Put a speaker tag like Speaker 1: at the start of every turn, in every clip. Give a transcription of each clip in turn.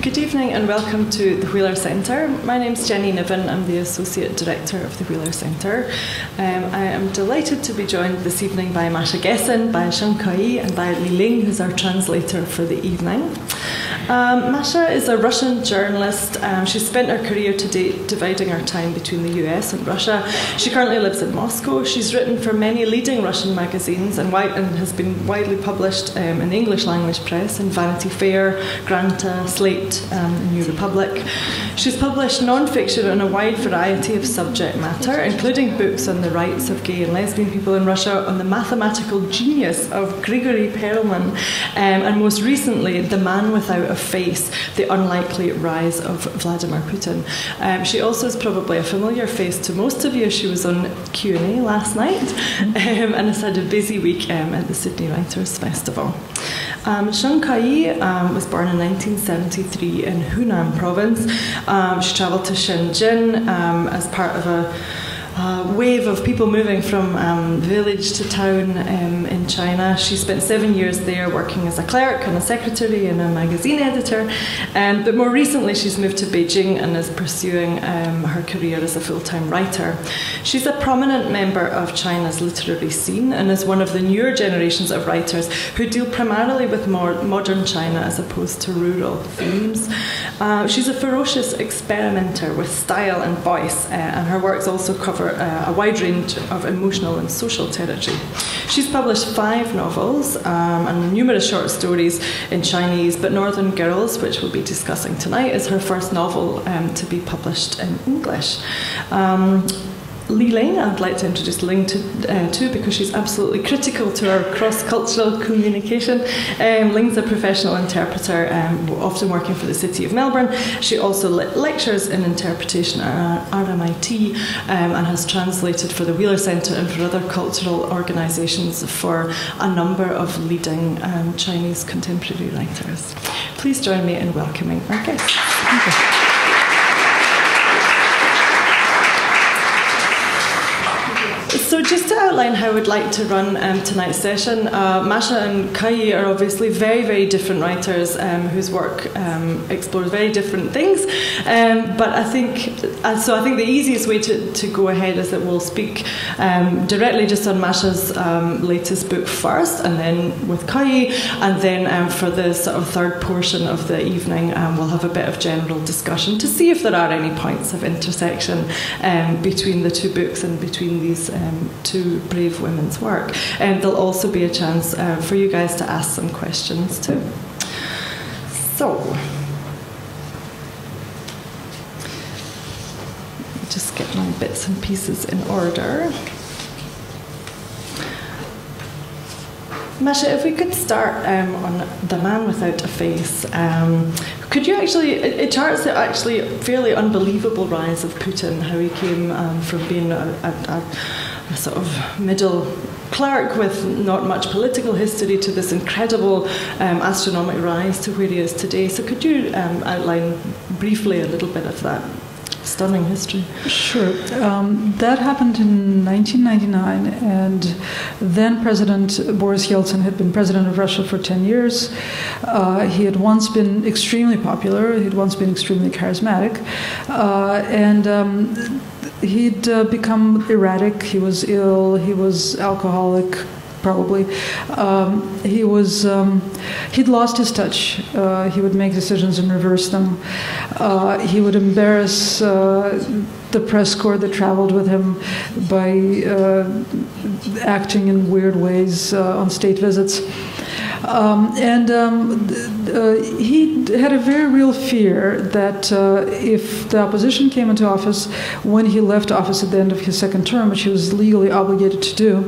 Speaker 1: Good evening and welcome to the Wheeler Centre. My name's Jenny Niven, I'm the Associate Director of the Wheeler Centre. I am delighted to be joined this evening by Masha Gessen, by Sheng Keyi and by Li Ling, who's our translator for the evening. Masha is a Russian journalist. She's spent her career to date dividing her time between the US and Russia. She currently lives in Moscow. She's written for many leading Russian magazines and has been widely published in the English language press in Vanity Fair, Granta, Slate, and New Republic. She's published non-fiction on a wide variety of subject matter, including books on the rights of gay and lesbian people in Russia, on the mathematical genius of Grigory Perelman, and most recently, The Man Without a Face, The Unlikely Rise of Vladimir Putin. She also is probably a familiar face to most of you. She was on Q&A last night and has had a busy week at the Sydney Writers' Festival. Sheng Keyi was born in 1973 in Hunan province. She travelled to Shenzhen as part of a wave of people moving from village to town in China. She spent 7 years there working as a clerk and a secretary and a magazine editor. But more recently, she's moved to Beijing and is pursuing her career as a full-time writer. She's a prominent member of China's literary scene and is one of the newer generations of writers who deal primarily with more modern China as opposed to rural themes. She's a ferocious experimenter with style and voice, and her works also cover a wide range of emotional and social territory. She's published 5 novels and numerous short stories in Chinese, but Northern Girls, which we'll be discussing tonight, is her first novel to be published in English. Li Ling, I'd like to introduce Ling too, because she's absolutely critical to our cross-cultural communication. Ling's a professional interpreter, often working for the City of Melbourne. She also lectures in interpretation at RMIT and has translated for the Wheeler Centre and for other cultural organisations for a number of leading Chinese contemporary writers. Please join me in welcoming our guests. Thank you. So just to outline how we'd like to run tonight's session, Masha and Keyi are obviously very, very different writers whose work explores very different things. But I think the easiest way to go ahead is that we'll speak directly just on Masha's latest book first, and then with Keyi, and then for the sort of third portion of the evening, we'll have a bit of general discussion to see if there are any points of intersection between the two books and between these two brave women's work. And there'll also be a chance for you guys to ask some questions too. So, just get my bits and pieces in order. Masha, if we could start on The Man Without a Face. Could you actually, it charts the actually fairly unbelievable rise of Putin, how he came from being a sort of middle clerk with not much political history to this incredible astronomical rise to where he is today. So could you outline briefly a little bit of that stunning history? Sure.
Speaker 2: That happened in 1999, and then President Boris Yeltsin had been president of Russia for 10 years. He had once been extremely popular, he had once been extremely charismatic, and he'd become erratic, he was ill, he was alcoholic, probably. He'd lost his touch. He would make decisions and reverse them. He would embarrass the press corps that traveled with him by acting in weird ways on state visits. He had a very real fear that if the opposition came into office, when he left office at the end of his second term, which he was legally obligated to do,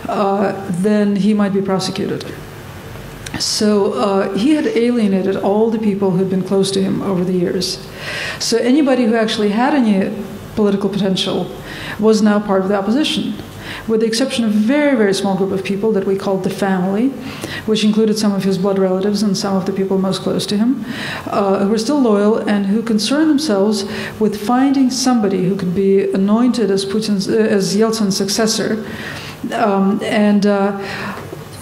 Speaker 2: then he might be prosecuted. So he had alienated all the people who'd been close to him over the years. So anybody who actually had any political potential was now part of the opposition, with the exception of a very, very small group of people that we called the family, which included some of his blood relatives and some of the people most close to him, who were still loyal and who concerned themselves with finding somebody who could be anointed as Yeltsin's successor, and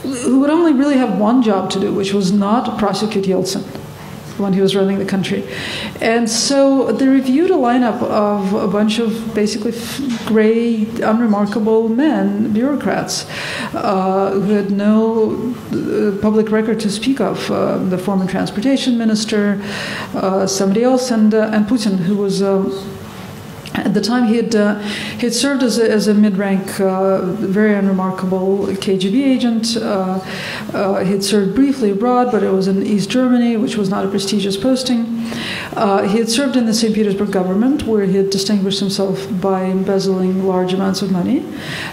Speaker 2: who would only really have one job to do, which was not prosecute Yeltsin. when he was running the country. And so they reviewed a lineup of a bunch of basically gray, unremarkable men, bureaucrats, who had no public record to speak of. The former transportation minister, somebody else, and Putin, who was... At the time, he had served as a mid-rank, very unremarkable KGB agent. He had served briefly abroad, but it was in East Germany, which was not a prestigious posting. He had served in the St. Petersburg government, where he had distinguished himself by embezzling large amounts of money.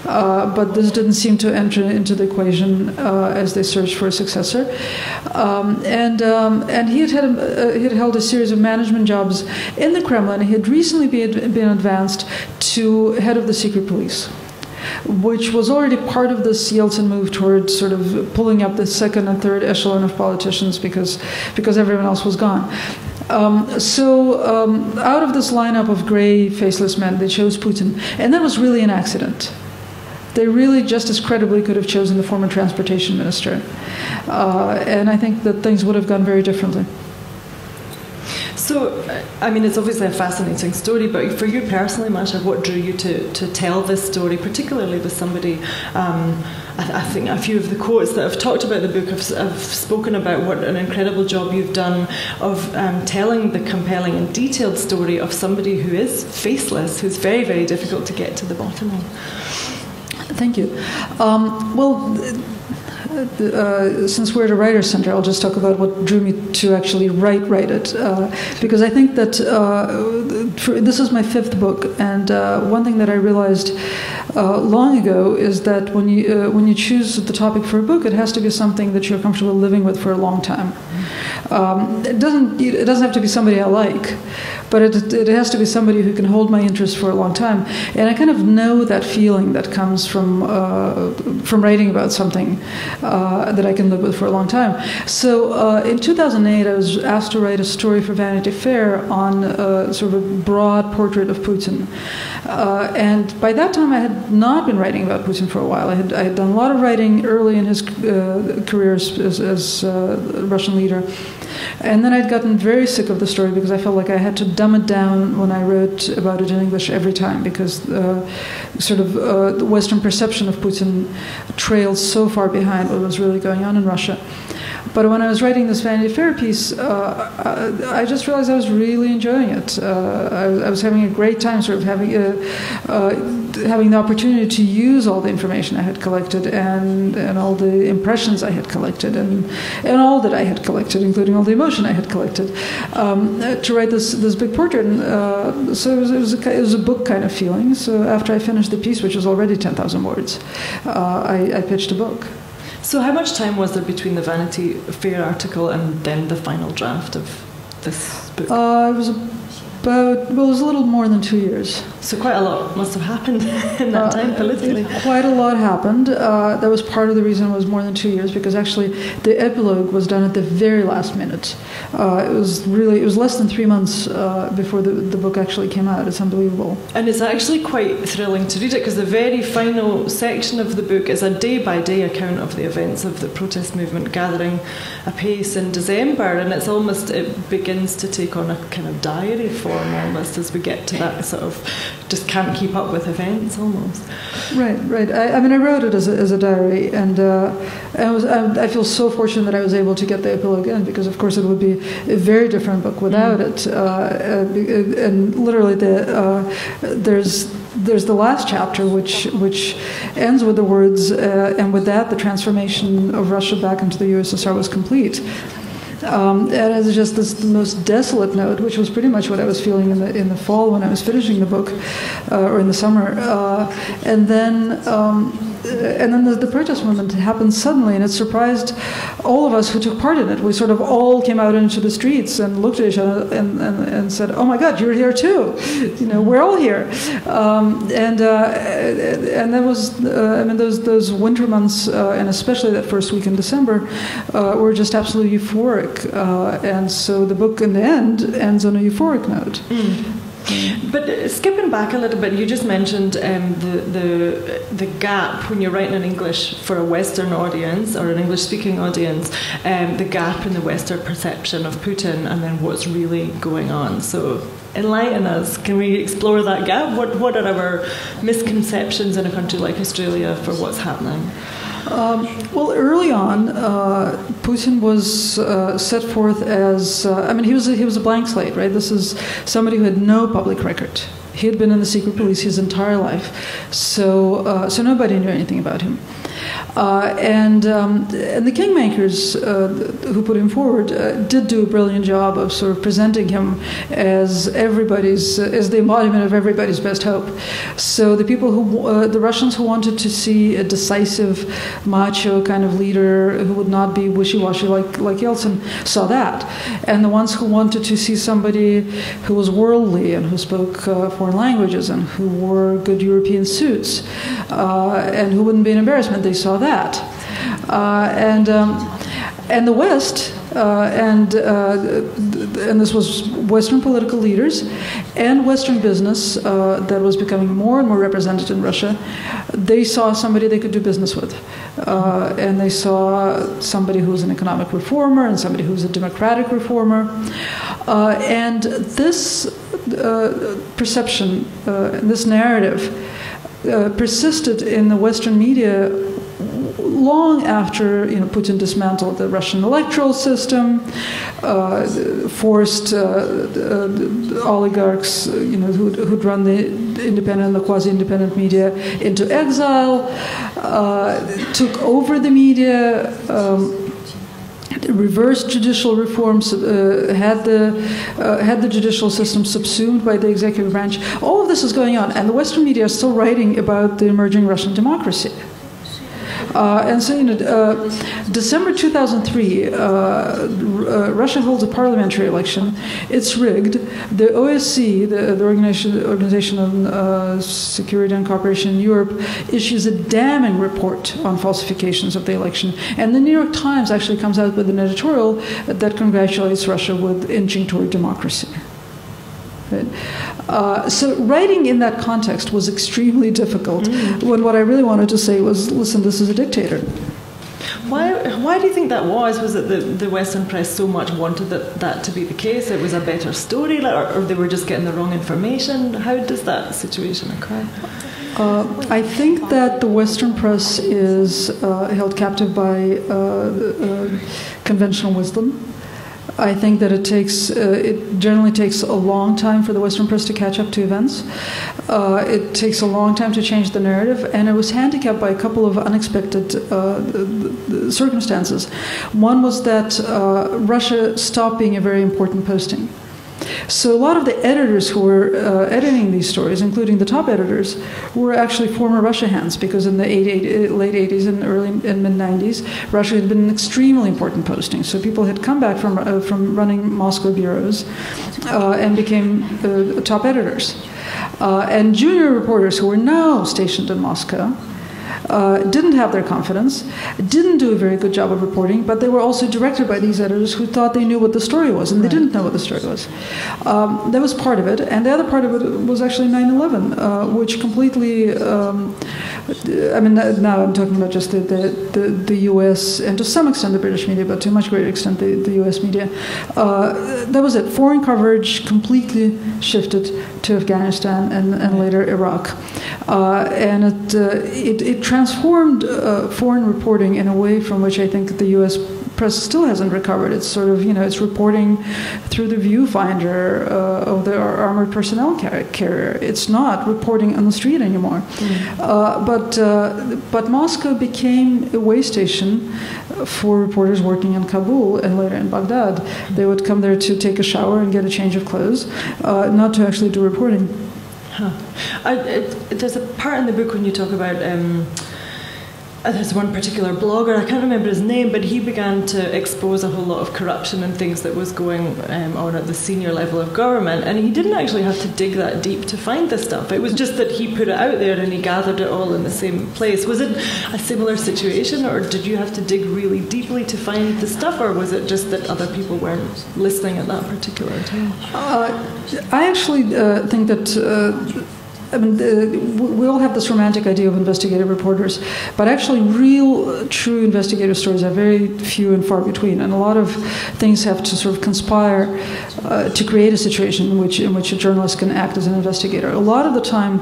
Speaker 2: But this didn't seem to enter into the equation as they searched for a successor. And he had held a series of management jobs in the Kremlin. He had recently been advanced to head of the secret police, which was already part of this Yeltsin move toward sort of pulling up the second and third echelon of politicians because everyone else was gone. So out of this lineup of gray, faceless men, they chose Putin. And that was really an accident. They really just as credibly could have chosen the former transportation minister. And I think that things would have gone very differently.
Speaker 1: So, I mean, it's obviously a fascinating story, but for you personally, Masha, what drew you to tell this story, particularly with somebody, I think a few of the quotes that have talked about the book have spoken about what an incredible job you've done of telling the compelling and detailed story of somebody who is faceless, who's very, very difficult to get to the bottom of.
Speaker 2: Thank you. Since we're at a writer's center, I'll just talk about what drew me to actually write it, because I think that this is my fifth book, and one thing that I realized long ago is that when you choose the topic for a book, it has to be something that you're comfortable living with for a long time. It doesn't have to be somebody I like, but it has to be somebody who can hold my interest for a long time. And I kind of know that feeling that comes from writing about something that I can live with for a long time. So in 2008, I was asked to write a story for Vanity Fair on sort of a broad portrait of Putin. And by that time, I had not been writing about Putin for a while. I had done a lot of writing early in his career as Russian leader. And then I'd gotten very sick of the story because I felt like I had to dumb it down when I wrote about it in English every time, because the Western perception of Putin trailed so far behind what was really going on in Russia. But when I was writing this Vanity Fair piece, I just realized I was really enjoying it. I was having a great time, sort of having the opportunity to use all the information I had collected and all the impressions I had collected and all that I had collected, including all the emotion I had collected, to write this big portrait. And, so it was a book kind of feeling. So after I finished the piece, which was already 10,000 words, I pitched a book.
Speaker 1: So how much time was there between the Vanity Fair article and then the final draft of this book?
Speaker 2: It was it was a little more than 2 years.
Speaker 1: So quite a lot must have happened in that time politically.
Speaker 2: Quite a lot happened. That was part of the reason it was more than 2 years, because actually the epilogue was done at the very last minute. It was less than 3 months before the book actually came out. It's unbelievable. And
Speaker 1: it's actually quite thrilling to read it, because the very final section of the book is a day-by-day account of the events of the protest movement gathering apace in December, and it begins to take on a kind of diary form almost as we get to that sort of just can't keep up with events almost.
Speaker 2: Right. I mean, I wrote it as a diary, and I feel so fortunate that I was able to get the epilogue in, because of course it would be a very different book without it. And literally, there's the last chapter which ends with the words, and with that, the transformation of Russia back into the USSR was complete. And it's just the most desolate note, which was pretty much what I was feeling in the fall when I was finishing the book, or in the summer. And then the protest movement happened suddenly, and it surprised all of us who took part in it. We sort of all came out into the streets and looked at each other and said, "Oh my God, you're here too! We're all here." And that was, those winter months, and especially that first week in December, were just absolutely euphoric. And so the book in the end ends on a euphoric note.
Speaker 1: But skipping back a little bit, you just mentioned the gap when you're writing in English for a Western audience or an English-speaking audience, the gap in the Western perception of Putin and then what's really going on. So enlighten us. Can we explore that gap? What are our misconceptions in a country like Australia for what's happening?
Speaker 2: Well, early on, Putin was set forth as, he was a blank slate, right? This is somebody who had no public record. He had been in the secret police his entire life, so nobody knew anything about him. And the kingmakers who put him forward did do a brilliant job of sort of presenting him as the embodiment of everybody's best hope. So the people the Russians who wanted to see a decisive, macho kind of leader who would not be wishy-washy like Yeltsin saw that, and the ones who wanted to see somebody who was worldly and who spoke foreign languages and who wore good European suits and who wouldn't be an embarrassment, they saw that. And the West, and this was Western political leaders and Western business that was becoming more and more represented in Russia, they saw somebody they could do business with. And they saw somebody who was an economic reformer and somebody who was a democratic reformer. And this perception, this narrative, persisted in the Western media long after Putin dismantled the Russian electoral system, forced oligarchs who'd run the independent, the quasi-independent media into exile, took over the media, reversed judicial reforms, had the judicial system subsumed by the executive branch. All of this is going on, and the Western media are still writing about the emerging Russian democracy. And so, December 2003, Russia holds a parliamentary election. It's rigged. The OSCE, the Organization on Security and Cooperation in Europe, issues a damning report on falsifications of the election. And the New York Times actually comes out with an editorial that congratulates Russia with inching toward democracy. Right? So writing in that context was extremely difficult, when what I really wanted to say was, listen, this is a dictator.
Speaker 1: Why do you think that was? Was it the Western press so much wanted that to be the case? It was a better story, or they were just getting the wrong information? How does that situation occur?
Speaker 2: I think that the Western press is held captive by conventional wisdom. I think that it generally takes a long time for the Western press to catch up to events. It takes a long time to change the narrative, and it was handicapped by a couple of unexpected circumstances. One was that Russia stopped being a very important posting. So a lot of the editors who were editing these stories, including the top editors, were actually former Russia hands, because in the late 80s and early and mid-90s, Russia had been an extremely important posting. So people had come back from running Moscow bureaus and became top editors. And junior reporters who were now stationed in Moscow didn't have their confidence, didn't do a very good job of reporting, but they were also directed by these editors who thought they knew what the story was, and they didn't know what the story was. That was part of it, and the other part of it was actually 9/11, which completely, now I'm talking about just the U.S. and to some extent the British media, but to a much greater extent the U.S. media. That was it. Foreign coverage completely shifted to Afghanistan and later Iraq. And it transformed foreign reporting in a way from which I think the U.S. press still hasn't recovered. It's sort of, it's reporting through the viewfinder of the armored personnel carrier. It's not reporting on the street anymore. But Moscow became a way station for reporters working in Kabul and later in Baghdad. They would come there to take a shower and get a change of clothes, not to actually do reporting.
Speaker 1: Huh. There's a part in the book when you talk about there's one particular blogger, I can't remember his name, but he began to expose a whole lot of corruption and things that was going on at the senior level of government, and he didn't actually have to dig that deep to find this stuff. It was just that he put it out there and he gathered it all in the same place. Was it a similar situation, or did you have to dig really deeply to find the stuff, or was it just that other people weren't listening at that particular time?
Speaker 2: I actually think that we all have this romantic idea of investigative reporters, but actually real, true investigative stories are very few and far between, and a lot of things have to sort of conspire to create a situation in which a journalist can act as an investigator. A lot of the time,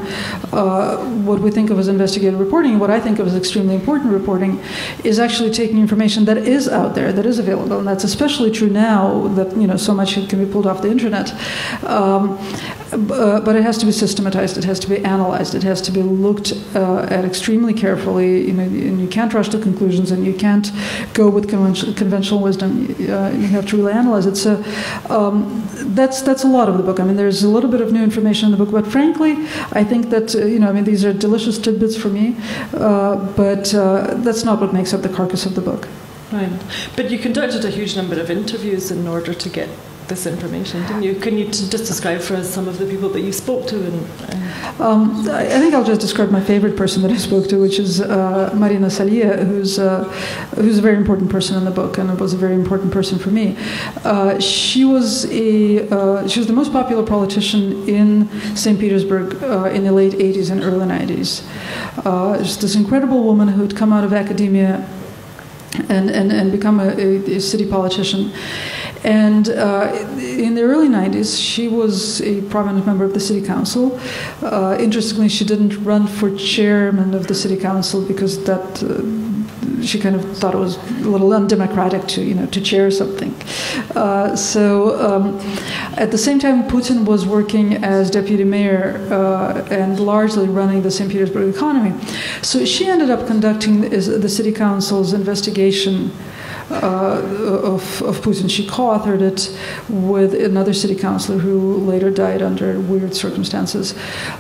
Speaker 2: what we think of as investigative reporting, what I think of as extremely important reporting, is actually taking information that is out there, that is available, and that's especially true now that so much can be pulled off the internet. But it has to be systematized. It has to be analyzed. It has to be looked at extremely carefully. And you can't rush to conclusions, and you can't go with conventional wisdom. You have to really analyze it. So that's a lot of the book. I mean, there's a little bit of new information in the book, but frankly, I think that these are delicious tidbits for me. But that's not what makes up the carcass of the book.
Speaker 1: Right. But you conducted a huge number of interviews in order to get this information, didn't you? Can you just describe for us some of the people that you spoke to?
Speaker 2: I think I'll just describe my favorite person that I spoke to, which is Marina Salia, who's a very important person in the book, and it was a very important person for me. She was the most popular politician in St. Petersburg in the late 80s and early 90s. Just this incredible woman who had come out of academia and become a city politician. And in the early 90s, she was a prominent member of the city council. Interestingly, she didn't run for chairman of the city council because she kind of thought it was a little undemocratic to chair something. So at the same time, Putin was working as deputy mayor and largely running the St. Petersburg economy. So she ended up conducting the city council's investigation of Putin. She co-authored it with another city councilor who later died under weird circumstances.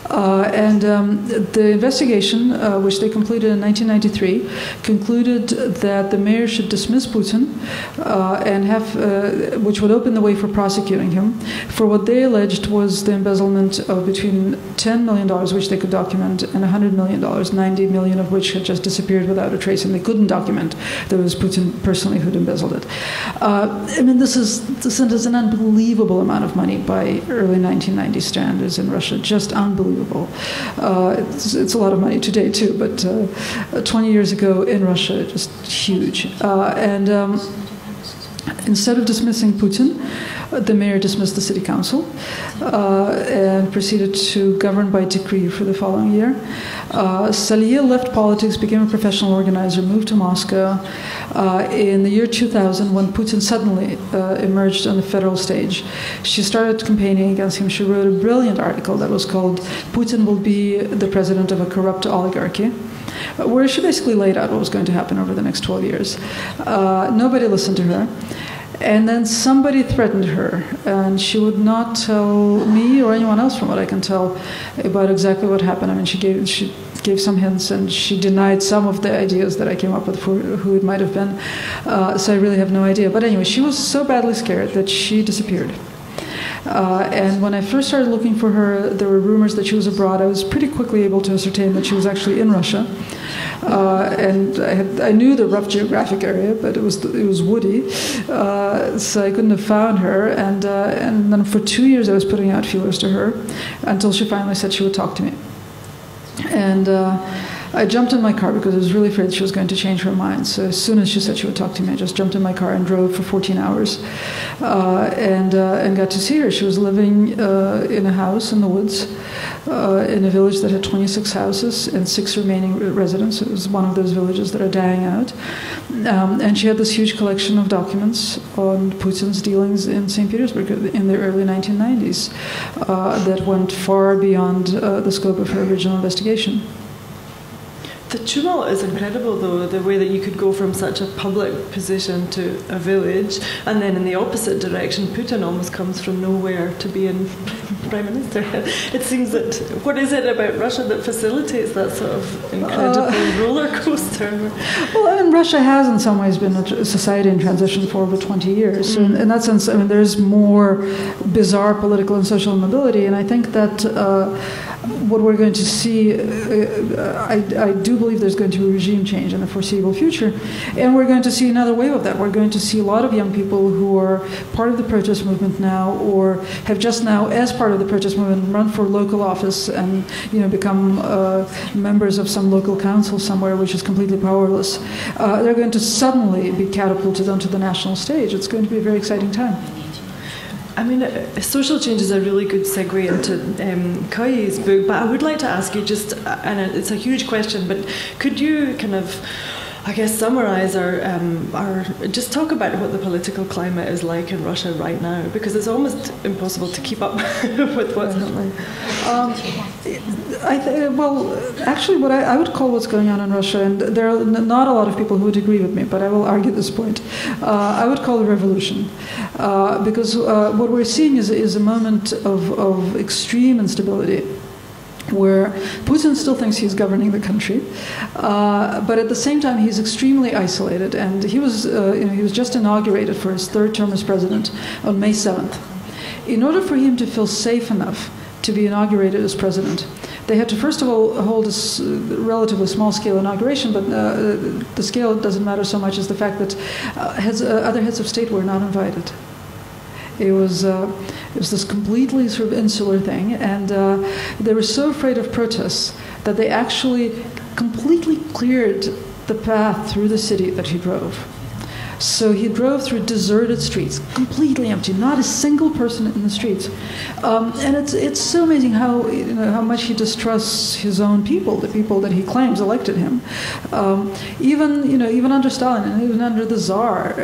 Speaker 2: And the investigation, which they completed in 1993, concluded that the mayor should dismiss Putin and which would open the way for prosecuting him for what they alleged was the embezzlement of between $10 million, which they could document, and $100 million, 90 million of which had just disappeared without a trace, and they couldn't document that it was Putin personally who'd embezzled it. This is an unbelievable amount of money by early 1990 standards in Russia, just unbelievable. It's a lot of money today too, but 20 years ago in Russia, just huge. Instead of dismissing Putin, the mayor dismissed the city council and proceeded to govern by decree for the following year. Salia left politics, became a professional organizer, moved to Moscow. In the year 2000, when Putin suddenly emerged on the federal stage, she started campaigning against him. She wrote a brilliant article that was called "Putin Will Be the President of a Corrupt Oligarchy," where she basically laid out what was going to happen over the next 12 years. Nobody listened to her. And then somebody threatened her, and she would not tell me or anyone else, from what I can tell, about exactly what happened. I mean, she gave some hints, and she denied some of the ideas that I came up with for who it might have been. So I really have no idea. But anyway, she was so badly scared that she disappeared. And when I first started looking for her, there were rumors that she was abroad. I was pretty quickly able to ascertain that she was actually in Russia. And I knew the rough geographic area, but it was woody, so I couldn't have found her. And then for 2 years I was putting out feelers to her until she finally said she would talk to me. And I jumped in my car because I was really afraid she was going to change her mind. So as soon as she said she would talk to me, I just jumped in my car and drove for 14 hours and got to see her. She was living in a house in the woods in a village that had 26 houses and 6 remaining residents. It was one of those villages that are dying out. And she had this huge collection of documents on Putin's dealings in St. Petersburg in the early 1990s that went far beyond the scope of her original investigation.
Speaker 1: The tumult is incredible, though, the way that you could go from such a public position to a village, and then in the opposite direction, Putin almost comes from nowhere to be in Prime Minister. It seems that, what is it about Russia that facilitates that sort of incredible roller coaster?
Speaker 2: Well, I mean, Russia has in some ways been a society in transition for over 20 years. So in that sense, I mean, there's more bizarre political and social mobility, and I think that what we're going to see, I do believe there's going to be regime change in the foreseeable future, and we're going to see another wave of that. We're going to see a lot of young people who are part of the protest movement now, or have just now, as part of the protest movement, run for local office and become members of some local council somewhere, which is completely powerless. They're going to suddenly be catapulted onto the national stage. It's going to be a very exciting time.
Speaker 1: I mean, social change is a really good segue into Keyi's book, but I would like to ask you just, and it's a huge question, but could you kind of, I guess, summarize or just talk about what the political climate is like in Russia right now? Because it's almost impossible to keep up with what's happening.
Speaker 2: Well, actually, what I would call what's going on in Russia, and there are not a lot of people who would agree with me, but I will argue this point, I would call it a revolution. Because what we're seeing is a moment of extreme instability, where Putin still thinks he's governing the country, but at the same time he's extremely isolated. And he was just inaugurated for his third term as president on May 7th. In order for him to feel safe enough to be inaugurated as president, they had to first of all hold a relatively small-scale inauguration, but the scale doesn't matter so much as the fact that other heads of state were not invited. It was this completely sort of insular thing, and they were so afraid of protests that they actually completely cleared the path through the city that he drove. So he drove through deserted streets, completely empty, not a single person in the streets. And it's so amazing how much he distrusts his own people, the people that he claims elected him. Even under Stalin and even under the Tsar,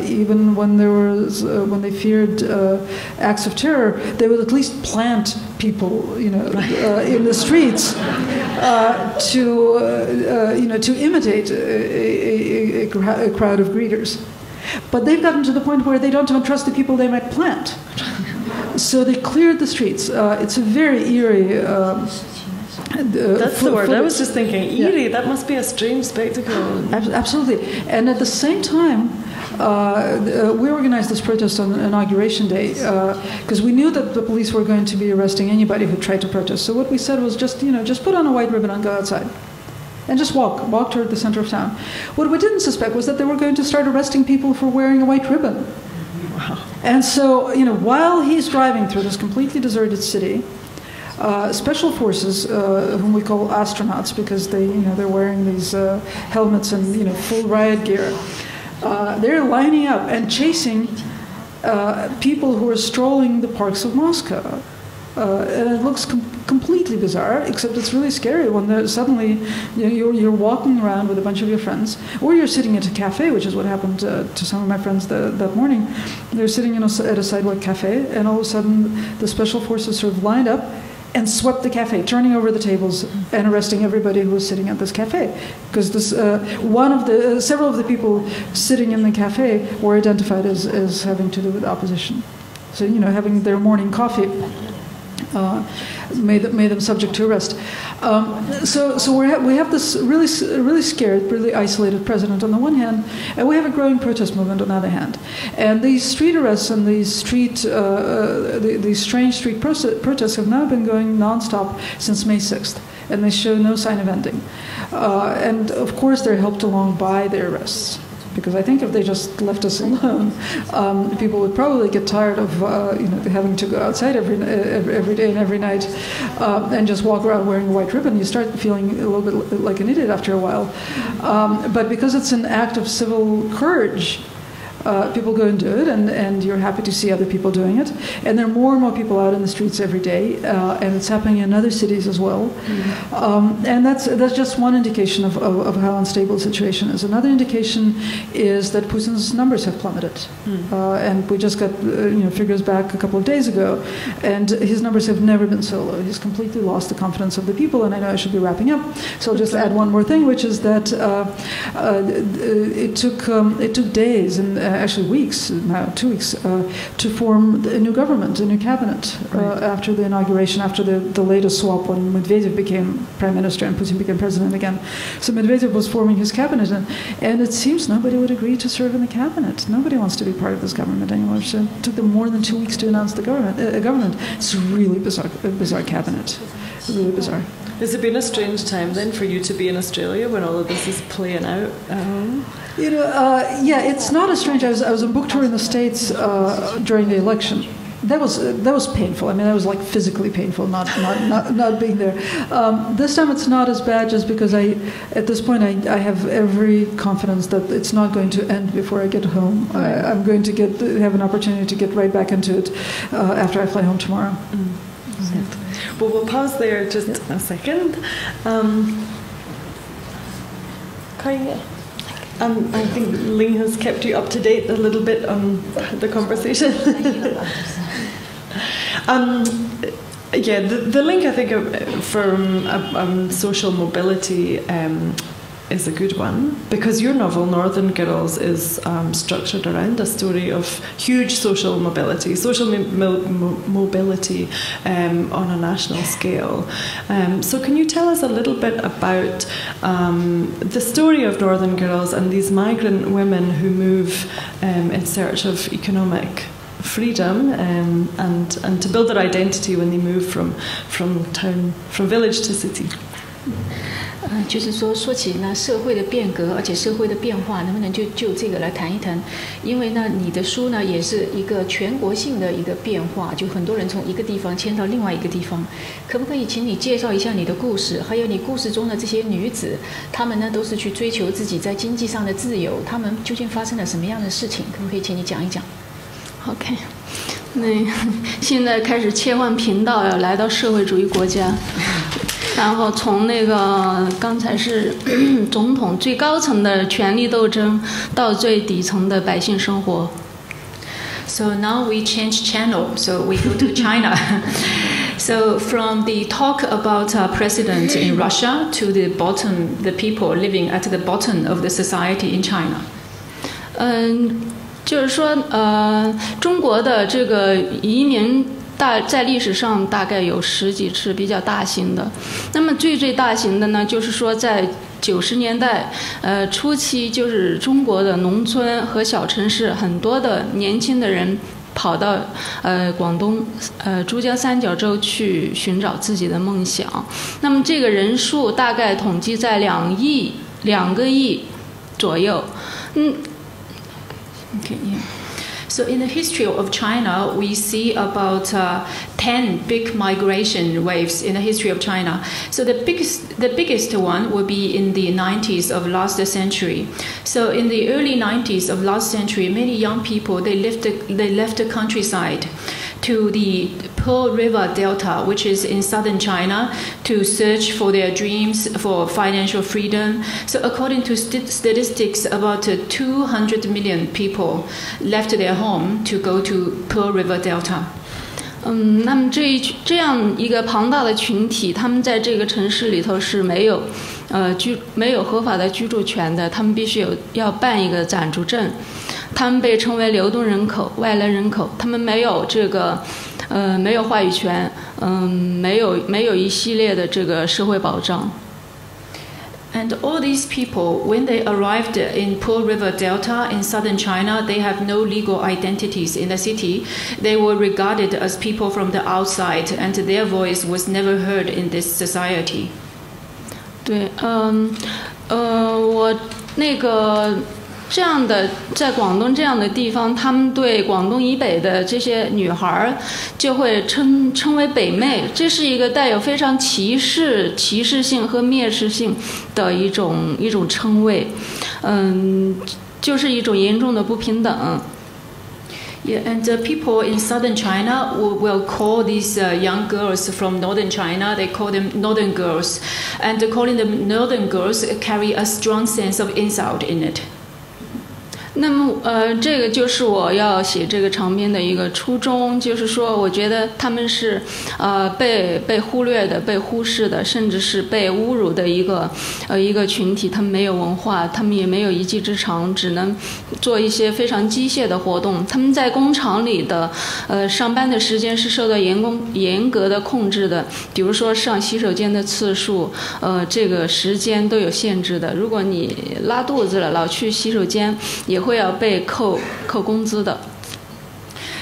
Speaker 2: even when when they feared acts of terror, they would at least plant people, in the streets to imitate a crowd of greeters. But they've gotten to the point where they don't even trust the people they might plant. So they cleared the streets. It's a very eerie...
Speaker 1: That's the word. I was just thinking, eerie. Yeah. That must be a strange spectacle.
Speaker 2: Absolutely. And at the same time, we organized this protest on Inauguration Day because we knew that the police were going to be arresting anybody who tried to protest. So what we said was just put on a white ribbon and go outside. And just walk toward the center of town. What we didn't suspect was that they were going to start arresting people for wearing a white ribbon. Wow. And so, while he's driving through this completely deserted city, special forces, whom we call astronauts because they're wearing these helmets and full riot gear, they're lining up and chasing people who are strolling the parks of Moscow. And it looks completely bizarre, except it's really scary when suddenly you're walking around with a bunch of your friends, or you're sitting at a cafe, which is what happened to some of my friends that morning. They're sitting at a sidewalk cafe, and all of a sudden the special forces sort of lined up and swept the cafe, turning over the tables and arresting everybody who was sitting at this cafe. Because several of the people sitting in the cafe were identified as having to do with opposition. So, having their morning coffee made them subject to arrest. So we have this really scared, really isolated president on the one hand, and we have a growing protest movement on the other hand. And these street arrests and these strange street protests have now been going nonstop since May 6th, and they show no sign of ending. And of course, they're helped along by the arrests. Because I think if they just left us alone, people would probably get tired of having to go outside every day and every night and just walk around wearing a white ribbon. You start feeling a little bit like an idiot after a while. But because it's an act of civil courage, people go and do it, and you're happy to see other people doing it. And there are more and more people out in the streets every day, and it's happening in other cities as well. Mm-hmm. And that's just one indication of how unstable the situation is. Another indication is that Putin's numbers have plummeted. Mm-hmm. And we just got figures back a couple of days ago, and his numbers have never been so low. He's completely lost the confidence of the people, and I know I should be wrapping up, so I'll just add one more thing, which is that it took days and actually weeks now, 2 weeks, to form a new government, a new cabinet, after the inauguration, after the latest swap when Medvedev became prime minister and Putin became president again. So Medvedev was forming his cabinet, and it seems nobody would agree to serve in the cabinet. Nobody wants to be part of this government anymore. So it took them more than 2 weeks to announce the government. It's a really bizarre cabinet. Really bizarre.
Speaker 1: Has it been a strange time then for you to be in Australia when all of this is playing out?
Speaker 2: Yeah, it's not as strange. I was on book tour in the States during the election. That was painful. I mean, that was like physically painful, not being there. This time it's not as bad, just because at this point I have every confidence that it's not going to end before I get home. I'm going to have an opportunity to get right back into it after I fly home tomorrow.
Speaker 1: Well, we'll pause there just a second. I think Ling has kept you up to date a little bit on the conversation. Yeah, the link, I think, from social mobility is a good one, because your novel Northern Girls is structured around a story of huge social mobility, mobility on a national scale. So can you tell us a little bit about the story of Northern Girls and these migrant women who move in search of economic freedom and to build their identity when they move from village to city?
Speaker 3: 就是说起呢社会的变革，而且社会的变化，能不能就这个来谈一谈？因为呢，你的书呢也是一个全国性的一个变化，就很多人从一个地方迁到另外一个地方。可不可以请你介绍一下你的故事，还有你故事中的这些女子，她们呢都是去追求自己在经济上的自由，她们究竟发生了什么样的事情？可不可以请你讲一讲
Speaker 4: ？OK， 那现在开始切换频道，要来到社会主义国家。然后从那个刚才是总统最高层的权力斗争，到最底层的百姓生活。
Speaker 3: So now we change channel. So we go to China. So from the talk about president in Russia to the bottom, the people living at the bottom of the society in China.
Speaker 4: 就是说中国的这个移民。在历史上大概有10几次比较大型的，那么最大型的呢，就是说在90年代初期，就是中国的农村和小城市很多的年轻的人跑到广东珠江三角洲去寻找自己的梦想。那么这个人数大概统计在2个亿左右。
Speaker 3: Okay, yeah. So in the history of China, we see about 10 big migration waves in the history of China. So the biggest one will be in the 90s of last century. So in the early 90s of last century, many young people they left the countryside to the Pearl River Delta, which is in southern China, to search for their dreams for financial freedom. So according to statistics, about 200 million people left their home to go to Pearl River Delta.
Speaker 4: 那么这样一个庞大的群体，他们在这个城市里头是没有合法的居住权的，他们必须要办一个暂住证，他们被称为流动人口、外来人口，他们没有没有话语权，没有一系列的这个社会保障。
Speaker 3: And all these people, when they arrived in Pearl River Delta in southern China, they have no legal identities in the city. They were regarded as people from the outside, and their voice was never heard in this society.
Speaker 4: 对，我那个这样的在广东这样的地方，他们对广东以北的这些女孩就会称为北妹，这是一个带有非常歧视性和蔑视性的一种称谓，就是一种严重的不平等。
Speaker 3: Yeah, and people in southern China will call these young girls from northern China, they call them northern girls. And calling them northern girls carry a strong sense of insult in it.
Speaker 4: 那么这个就是我要写这个长篇的一个初衷，就是说我觉得他们是被忽略的、被忽视的，甚至是被侮辱的一个群体。他们没有文化，他们也没有一技之长，只能做一些非常机械的活动。他们在工厂里的上班的时间是受到严格的控制的，比如说上洗手间的次数，这个时间都有限制的。如果你拉肚子了，老去洗手间，也会要被扣工资的。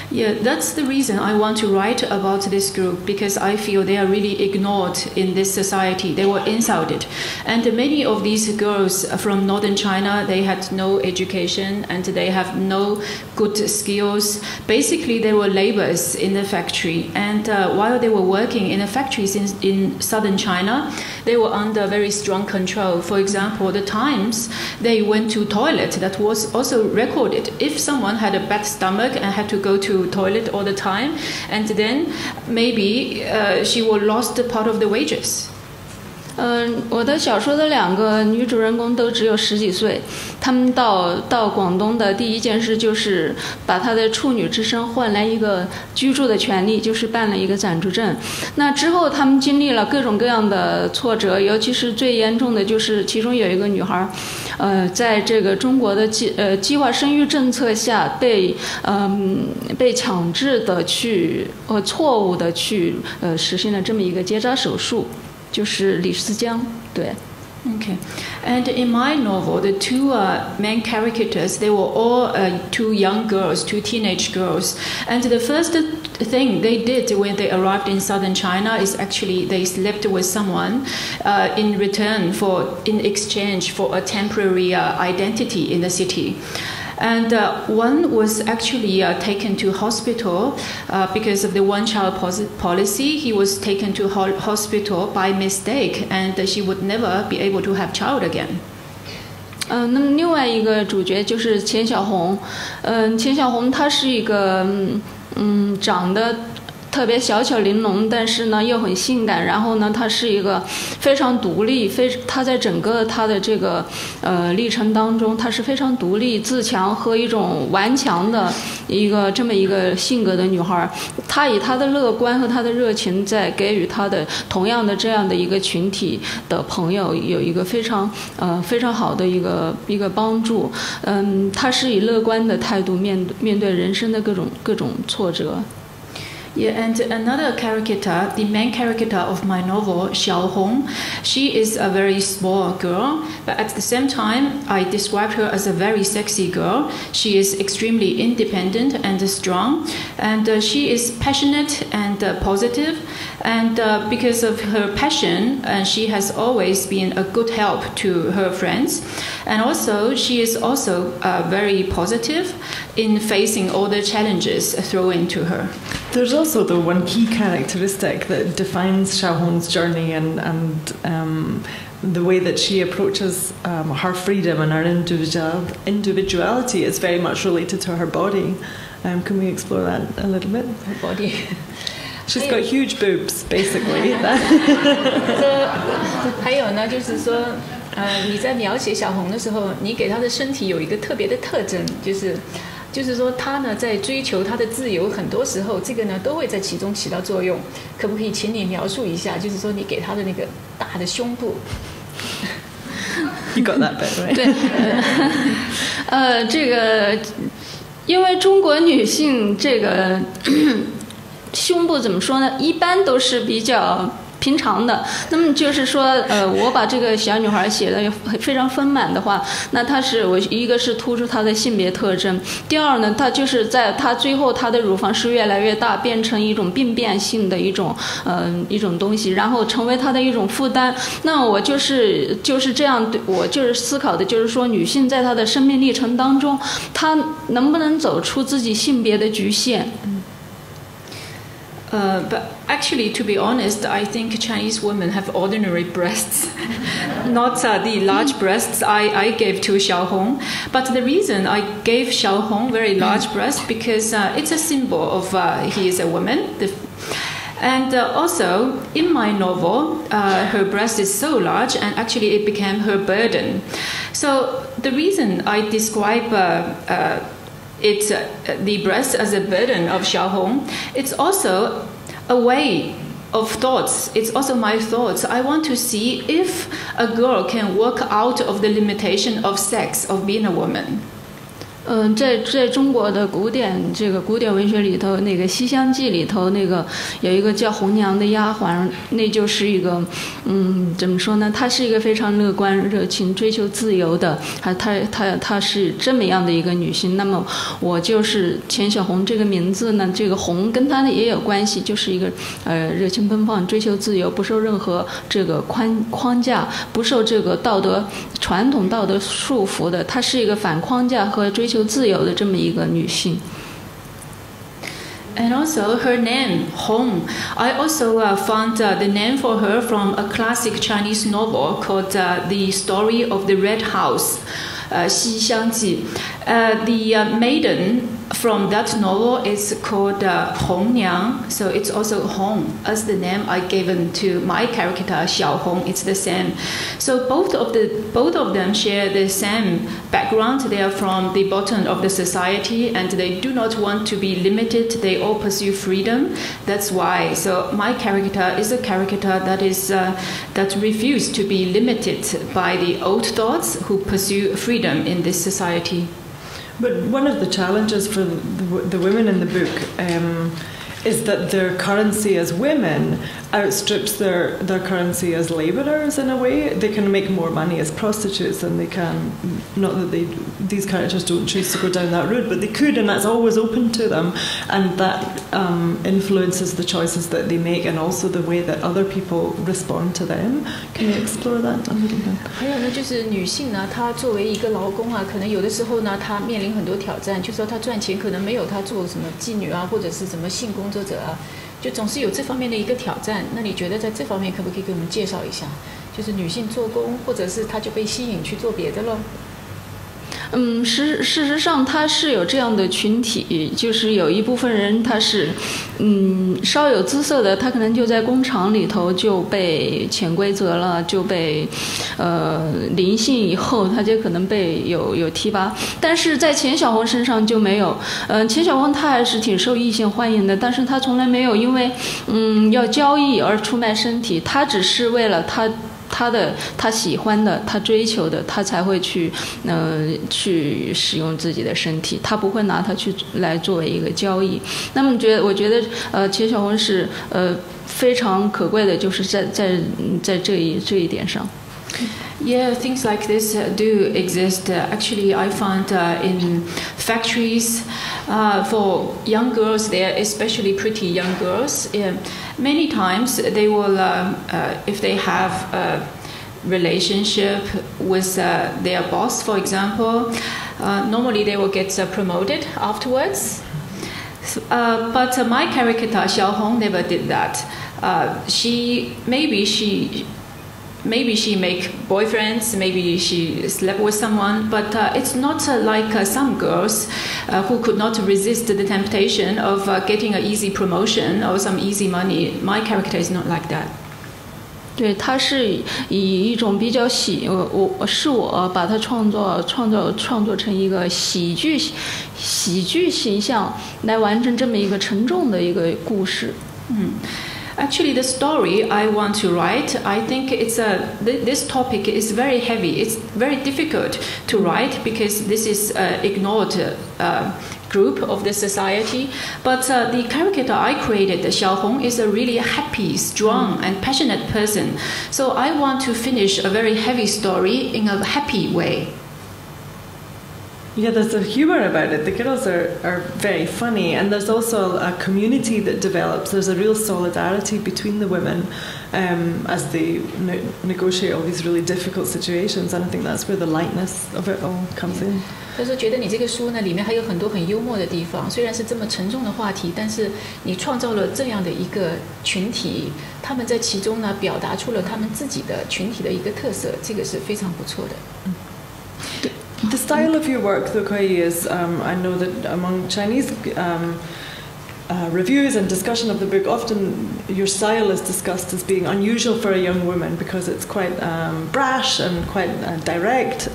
Speaker 3: Yeah, that's the reason I want to write about this group, because I feel they are really ignored in this society. They were insulted. And many of these girls from northern China, they had no education and they have no good skills. Basically, they were laborers in the factory. And while they were working in the factories in southern China, they were under very strong control. For example, the times they went to toilet, that was also recorded. If someone had a bad stomach and had to go to toilet all the time, and then maybe she will lost part of the wages.
Speaker 4: 我的小说的2个女主人公都只有10几岁，她们到广东的第一件事就是把她的处女之身换来一个居住的权利，就是办了一个暂住证。那之后她们经历了各种各样的挫折，尤其是最严重的就是其中有一个女孩，在这个中国的计划生育政策下被强制的去错误的去实现了这么一个结扎手术。就是李思江，对。
Speaker 3: Okay, and in my novel, the two main characters, they were all 2 young girls, 2 teenage girls. And the first thing they did when they arrived in southern China is actually they slept with someone in exchange for a temporary identity in the city. And one was actually taken to hospital because of the one-child policy. He was taken to hospital by mistake, and she would never be able to have child again.
Speaker 4: 那么另外一个主角就是钱小红。钱小红她是一个长得特别小巧玲珑，但是呢又很性感，然后呢她是一个非常独立，她在整个她的这个历程当中，她是非常独立自强和一种顽强的这么一个性格的女孩。她以她的乐观和她的热情在给予她的同样的这样的一个群体的朋友有一个非常好的一个帮助。她是以乐观的态度面对人生的各种挫折。
Speaker 3: Yeah, and another character, the main character of my novel, Xiao Hong, she is a very small girl, but at the same time, I describe her as a very sexy girl. She is extremely independent and strong, and she is passionate and positive. And because of her passion, she has always been a good help to her friends. And also, she is also very positive in facing all the challenges thrown into her.
Speaker 1: There's also the one key characteristic that defines Xiaohong's journey and the way that she approaches her freedom and her individuality is very much related to her body. Can we explore that a little bit?
Speaker 3: Her body.
Speaker 1: She's got huge boobs, basically.
Speaker 5: 还有呢，就是说，你在描写小红的时候，你给她的身体有一个特别的特征，就是说，她呢在追求她的自由，很多时候这个呢都会在其中起到作用。可不可以请你描述一下，就是说你给她的那个大的胸部
Speaker 1: ？You got that bit, right?
Speaker 4: 对，这个，因为中国女性这个胸部怎么说呢？一般都是比较平常的。那么就是说，我把这个小女孩写的非常丰满的话，那我一个是突出她的性别特征，第二呢，她就是在她最后她的乳房是越来越大，变成一种病变性的一种东西，然后成为她的一种负担。那我就是这样，我就是思考的就是说，女性在她的生命历程当中，她能不能走出自己性别的局限
Speaker 3: ？But actually, to be honest, I think Chinese women have ordinary breasts, not the large breasts I gave to Xiaohong. But the reason I gave Xiaohong very large breasts because it's a symbol of he is a woman. And also, in my novel, her breast is so large, and actually it became her burden. So the reason I describe the breast as a burden of Xiaohong, it's also a way of thoughts. It's also my thoughts. I want to see if a girl can work out of the limitation of sex, of being a woman.
Speaker 4: 在中国的古典文学里头，那个《西厢记》里头，那个有一个叫红娘的丫鬟，那就是一个，怎么说呢？她是一个非常乐观、热情、追求自由的，她是这么样的一个女性。那么我就是钱小红这个名字呢，这个红跟她也有关系，就是一个热情奔放、追求自由，不受任何这个框架，不受这个传统道德束缚的。她是一个反框架和追求自由的这么一个女性。
Speaker 3: And also her name, Hong. I also found the name for her from a classic Chinese novel called The Story of the Red House, 西厢记. The maiden from that novel is called Hong Niang, so it's also Hong as the name I given to my character Xiao Hong. It's the same. So both of them share the same background. They are from the bottom of the society, and they do not want to be limited. They all pursue freedom. That's why. So my character is a character that refused to be limited by the old thoughts who pursue freedom in this society.
Speaker 1: But one of the challenges for the women in the book is that their currency as women outstrips their currency as labourers in a way. They can make more money as prostitutes than they can, not that these characters don't choose to go down that route, but they could, and that's always open to them, and that influences the choices that they make and also the way that other people respond to them. Can you explore that a little bit?
Speaker 5: 还有呢，就是女性呢，她作为一个劳工啊，可能有的时候呢，她面临很多挑战，就说她赚钱可能没有她做什么妓女啊，或者是什么性工作者啊，就总是有这方面的一个挑战。那你觉得在这方面可不可以给我们介绍一下？就是女性做工，或者是她就被吸引去做别的了？
Speaker 4: 事实上，它是有这样的群体，就是有一部分人他是，稍有姿色的，他可能就在工厂里头就被潜规则了，就被，临幸以后，他就可能被有提拔。但是在钱小红身上就没有，钱小红她还是挺受异性欢迎的，但是她从来没有因为，要交易而出卖身体，她只是为了他喜欢的，他追求的，他才会去使用自己的身体，他不会拿它来作为一个交易。那么我觉得钱小红是非常可贵的，就是在这一点上。
Speaker 3: Yeah, things like this do exist. Actually, I found in factories for young girls there, especially pretty young girls, many times they will, if they have a relationship with their boss, for example, normally they will get promoted afterwards. But my character, Xiao Hong, never did that. Maybe she make boyfriends, maybe she slept with someone, but it's not like some girls who could not resist the temptation of getting an easy promotion or some easy money. My character is not like that.
Speaker 4: 对，他是以一种比较我把它创作成一个喜剧形象来完成这么一个沉重的一个故事。
Speaker 3: Actually, the story I want to write, I think this topic is very heavy. It's very difficult to write because this is ignored group of the society. But the character I created, Xiao Hong, is a really happy, strong, and passionate person. So I want to finish a very heavy story in a happy way.
Speaker 1: Yeah, there's a humour about it. The girls are very funny, and there's also a community that develops. There's a real solidarity between the women as they negotiate all these really difficult situations, and I think that's where the lightness of it all comes in.
Speaker 5: 他说觉得你这个书呢里面还有很多很幽默的地方，虽然是这么沉重的话题，但是你创造了这样的一个群体，他们在其中呢表达出了他们自己的群体的一个特色，这个是非常不错的。
Speaker 1: The style of your work, though, Keyi, is I know that among Chinese reviews and discussion of the book, often your style is discussed as being unusual for a young woman because it's quite brash and quite direct.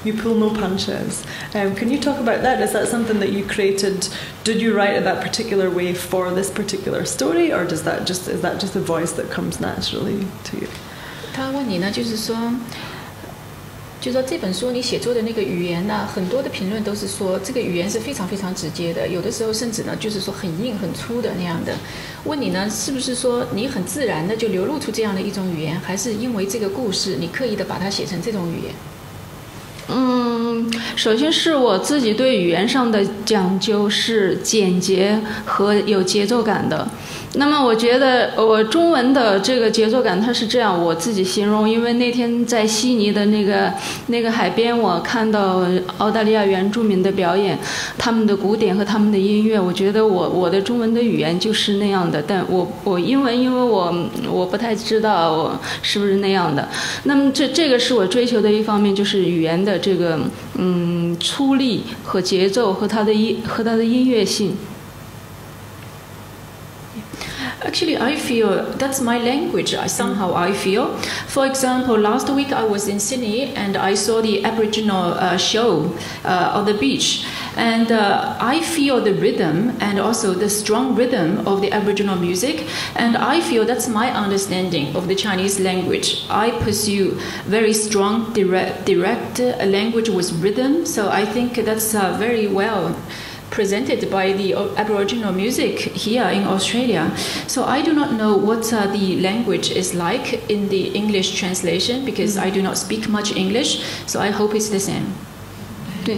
Speaker 1: You pull no punches. Can you talk about that? Is that something that you created? Did you write it that particular way for this particular story, or is that just a voice that comes naturally to you?
Speaker 5: 他问你呢，就是说这本书你写作的那个语言呢，很多的评论都是说这个语言是非常非常直接的，有的时候甚至呢就是说很硬很粗的那样的。问你呢，是不是说你很自然的就流露出这样的一种语言，还是因为这个故事你刻意的把它写成这种语言？
Speaker 4: 首先是我自己对语言上的讲究是简洁和有节奏感的。那么我觉得我中文的这个节奏感它是这样，我自己形容，因为那天在悉尼的那个海边，我看到澳大利亚原住民的表演，他们的鼓点和他们的音乐，我觉得我的中文的语言就是那样的，但我英文因为我不太知道我是不是那样的。那么这个是我追求的一方面，就是语言的这个粗粝和节奏和它的音乐性。
Speaker 3: Actually, I feel that's my language. Somehow I feel. For example, last week I was in Sydney and I saw the Aboriginal show on the beach. And I feel the rhythm and also the strong rhythm of the Aboriginal music. And I feel that's my understanding of the Chinese language. I pursue very strong, direct language with rhythm. So I think that's very well presented by the Aboriginal music here in Australia. So I do not know what the language is like in the English translation because I do not speak much English. So I hope it's the same.
Speaker 4: 对，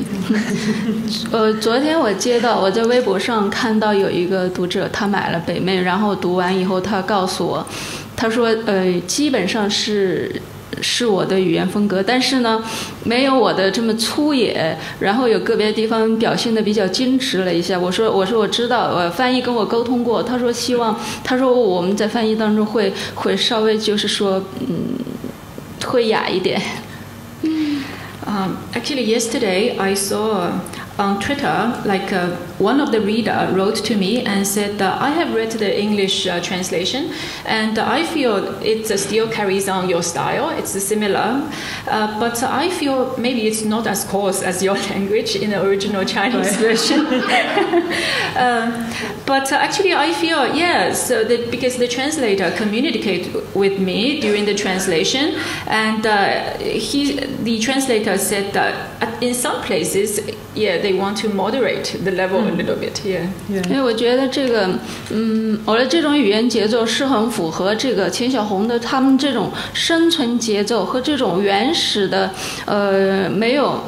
Speaker 4: 昨天我在微博上看到有一个读者，他买了北妹，然后读完以后，他告诉我，他说基本上是我的语言风格，但是呢，没有我的这么粗野，然后有个别地方表现的比较矜持了一下。我说我知道，翻译跟我沟通过，他说我们在翻译当中会稍微就是说会雅一点。
Speaker 3: Actually, yesterday I saw on Twitter, like one of the reader wrote to me and said that I have read the English translation and I feel it still carries on your style. It's similar, but I feel maybe it's not as coarse as your language in the original Chinese version. But actually I feel, yes, because the translator communicated with me during the translation and the translator said that in some places, yeah, they want to moderate the level a little bit. Yeah.
Speaker 4: 因为我觉得这个，我的这种语言节奏是很符合这个钱小红的他们这种生存节奏和这种原始的，没有，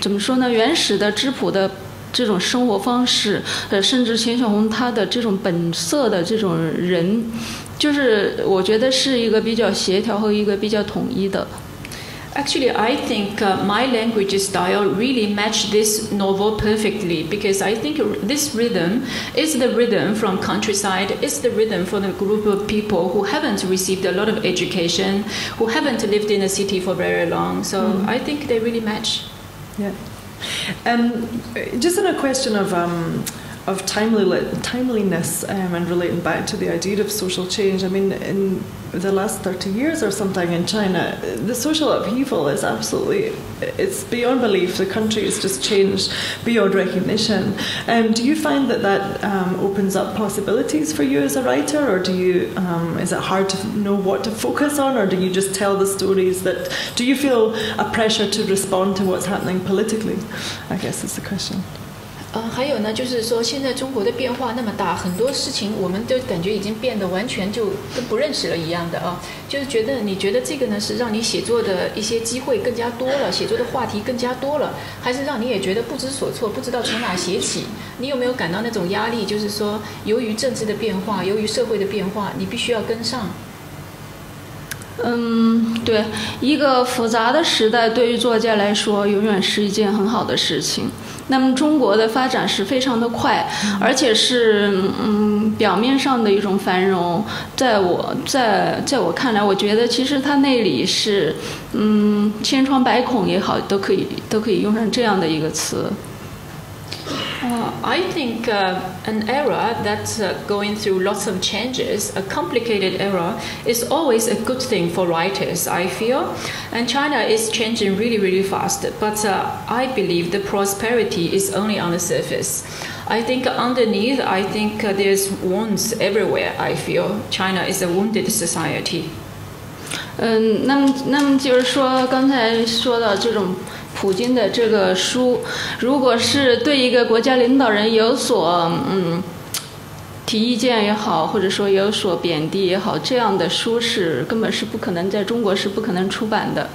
Speaker 4: 怎么说呢？原始的质朴的这种生活方式，甚至钱小红他的这种本色的这种人，就是我觉得是一个比较协调和一个比较统一的。
Speaker 3: Actually, I think my language style really matched this novel perfectly because I think this rhythm is the rhythm from countryside, it's the rhythm for the group of people who haven't received a lot of education, who haven't lived in a city for very long. So I think they really match.
Speaker 1: Yeah. Just on a question of timeliness and relating back to the idea of social change. I mean, in the last 30 years or something in China, the social upheaval is it's beyond belief. The country has just changed beyond recognition. Do you find that opens up possibilities for you as a writer, or is it hard to know what to focus on, or do you just tell the stories do you feel a pressure to respond to what's happening politically? I guess is the question.
Speaker 5: 还有呢，就是说现在中国的变化那么大，很多事情我们都感觉已经变得完全就跟不认识了一样的啊。就是你觉得这个呢是让你写作的一些机会更加多了，写作的话题更加多了，还是让你也觉得不知所措，不知道从哪写起？你有没有感到那种压力？就是说，由于政治的变化，由于社会的变化，你必须要跟上。
Speaker 4: 对，一个复杂的时代对于作家来说，永远是一件很好的事情。那么中国的发展是非常的快，而且是表面上的一种繁荣。在我看来，我觉得其实它那里是千疮百孔也好，都可以用上这样的一个词。
Speaker 5: I think an era that's going through lots of changes, a complicated era, is always a good thing for writers, I feel. And China is changing really, really fast. But I believe the prosperity is only on the surface. I think underneath, I think there's wounds everywhere, I feel. China is a wounded society.
Speaker 4: 那么就是说，刚才说到这种普京的这个书，如果是对一个国家领导人有所提意见也好，或者说有所贬低也好，这样的书是根本是不可能在中国是不可能出版的。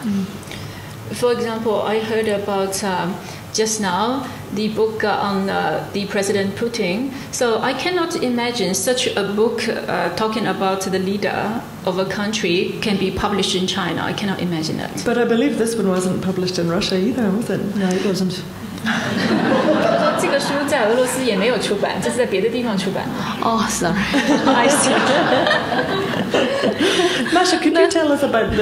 Speaker 5: For example, I heard about just now the book on the President Putin. So I cannot imagine such a book talking about the leader of a country can be published in China. I cannot imagine that.
Speaker 1: But I believe this one wasn't published in Russia either, was it?
Speaker 2: No, it wasn't.
Speaker 5: 这个书在俄罗斯也没有出版，这是在别的地方出版的。
Speaker 4: Oh, sorry.
Speaker 5: I see.
Speaker 1: Masha, could you tell us about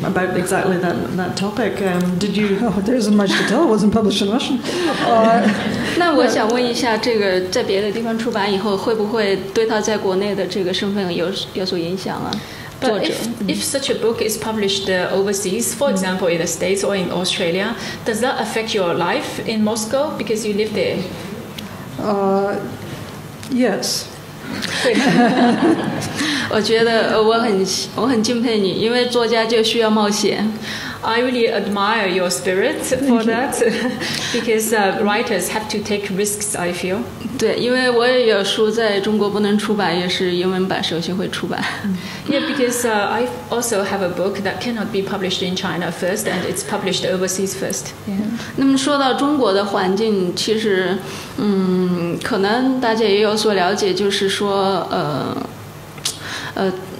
Speaker 1: about exactly that topic? Did you?
Speaker 2: Oh, there isn't much to tell. It wasn't published in Russian.
Speaker 4: 那我想问一下，这个在别的地方出版以后，会不会对他在国内的这个身份有所影响啊？
Speaker 5: But if such a book is published overseas, for example in the States or in Australia, does that affect your life in Moscow because you live there?
Speaker 2: Yes.
Speaker 4: 我觉得我很敬佩你，因为作家就需要冒险。
Speaker 5: I really admire your spirit for that because writers have to take risks, I feel.
Speaker 4: 对，因为我也有书在中国不能出版，也是英文版首先会出版。
Speaker 5: Yeah, because I also have a book that cannot be published in China first, and it's published overseas first. Yeah.
Speaker 4: 那么说到中国的环境，其实，可能大家也有所了解，就是说，